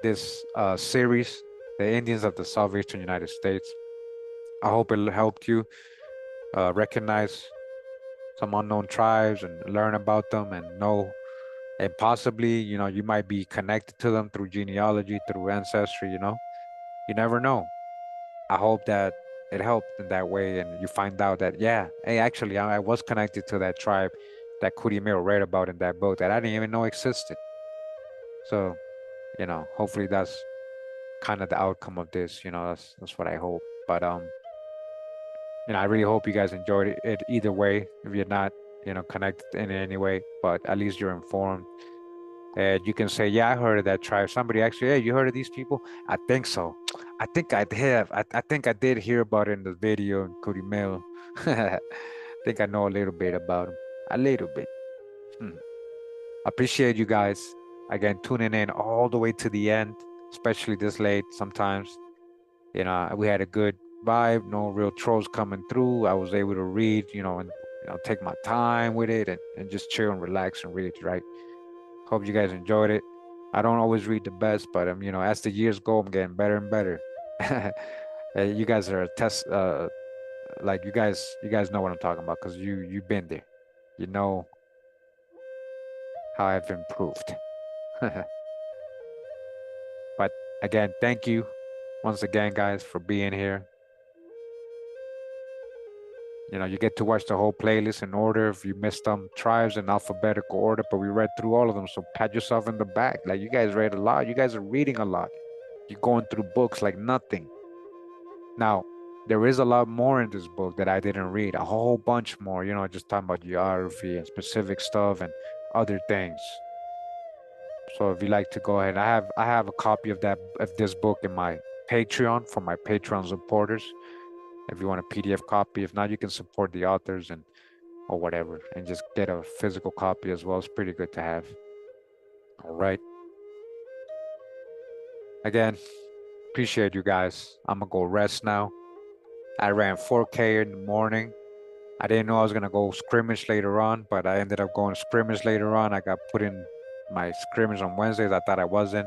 [SPEAKER 1] this series, The Indians of the Southeastern United States. I hope it helped you recognize some unknown tribes and learn about them and know, and possibly, you know, you might be connected to them through genealogy, through ancestry, you know. You never know. I hope that it helped in that way and you find out that, yeah, hey, actually, I was connected to that tribe that Curimeo read about in that book that I didn't even know existed. So, you know, hopefully that's kind of the outcome of this, you know, that's what I hope. But, you know, I really hope you guys enjoyed it either way, if you're not, you know, connected in any way, but at least you're informed. And you can say, yeah, I heard of that tribe. Somebody actually, hey, you heard of these people? I think so. I think I have. I think I did hear about it in the video in Curimeo. I think I know a little bit about them. A little bit. Appreciate you guys again tuning in all the way to the end, especially this late sometimes. You know, we had a good vibe, no real trolls coming through. I was able to read, and take my time with it and just chill and relax and read, right? Hope you guys enjoyed it. I don't always read the best, but as the years go, I'm getting better and better. You guys are a test like you guys know what I'm talking about because you've been there. You know how I've improved. But again, thank you once again, guys, for being here. You get to watch the whole playlist in order. If you missed some tribes in alphabetical order, but we read through all of them. So pat yourself in the back. Like you guys read a lot. You guys are reading a lot. You're going through books like nothing. Now, there is a lot more in this book that I didn't read. A whole bunch more, just talking about geography and specific stuff and other things. So if you like to go ahead, I have a copy of this book in my Patreon for my Patreon supporters. If you want a PDF copy, if not, you can support the authors or whatever, and just get a physical copy as well. It's pretty good to have. All right. Again, appreciate you guys. I'm gonna go rest now. I ran 4K in the morning. I didn't know I was gonna go scrimmage later on, but I ended up going scrimmage later on. I got put in my scrimmage on Wednesdays. I thought I wasn't,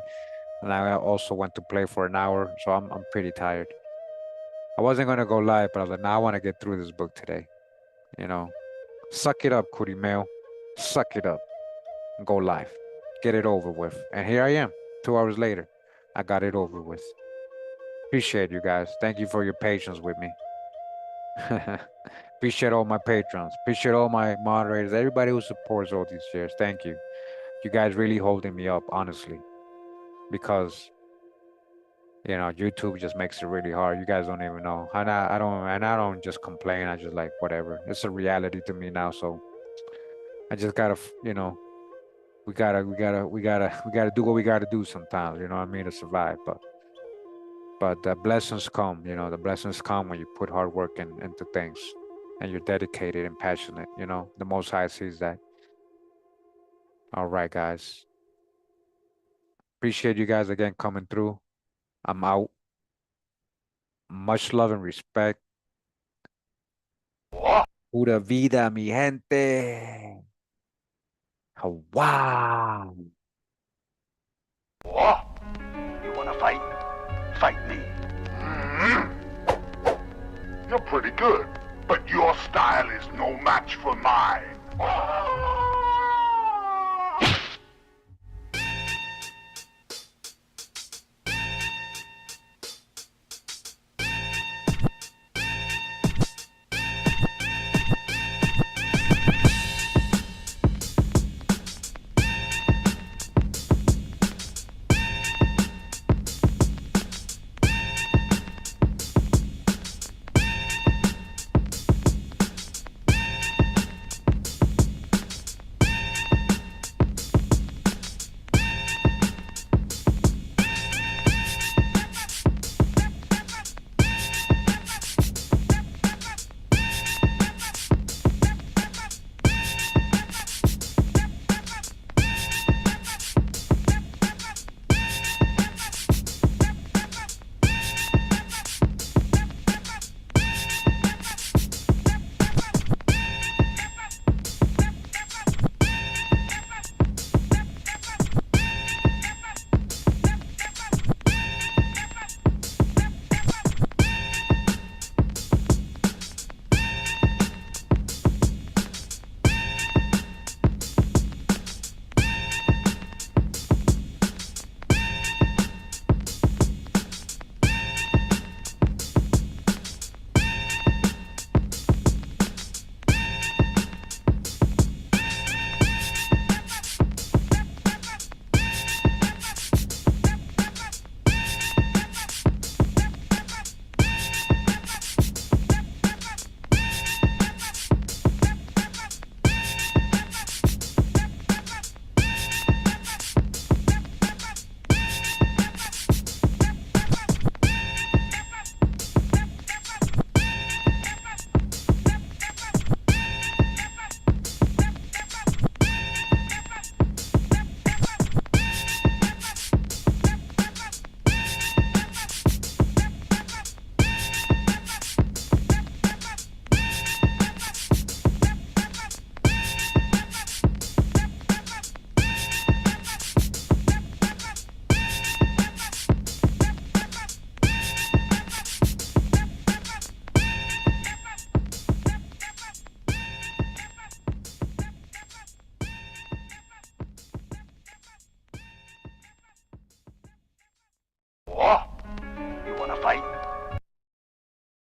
[SPEAKER 1] and I also went to play for an hour, so I'm pretty tired. I wasn't gonna go live, but I was like, now I want to get through this book today. Suck it up, Kurimeo. Suck it up and go live. Get it over with. And here I am, 2 hours later. I got it over with. Appreciate you guys. Thank you for your patience with me. Appreciate all my patrons. Appreciate all my moderators. Everybody who supports all these shares. Thank you. You guys really holding me up, honestly. Because YouTube just makes it really hard. You guys don't even know. And I don't just complain. I just like whatever. It's a reality to me now. So I just gotta, we gotta do what we gotta do sometimes. You know what I mean, to survive. But the blessings come. The blessings come when you put hard work into things, and you're dedicated and passionate. The Most High sees that. All right, guys. Appreciate you guys again coming through. I'm out. Much love and respect. Pura vida, mi gente. Wow.
[SPEAKER 2] You wanna fight? Fight me.
[SPEAKER 3] You're pretty good, but your style is no match for mine.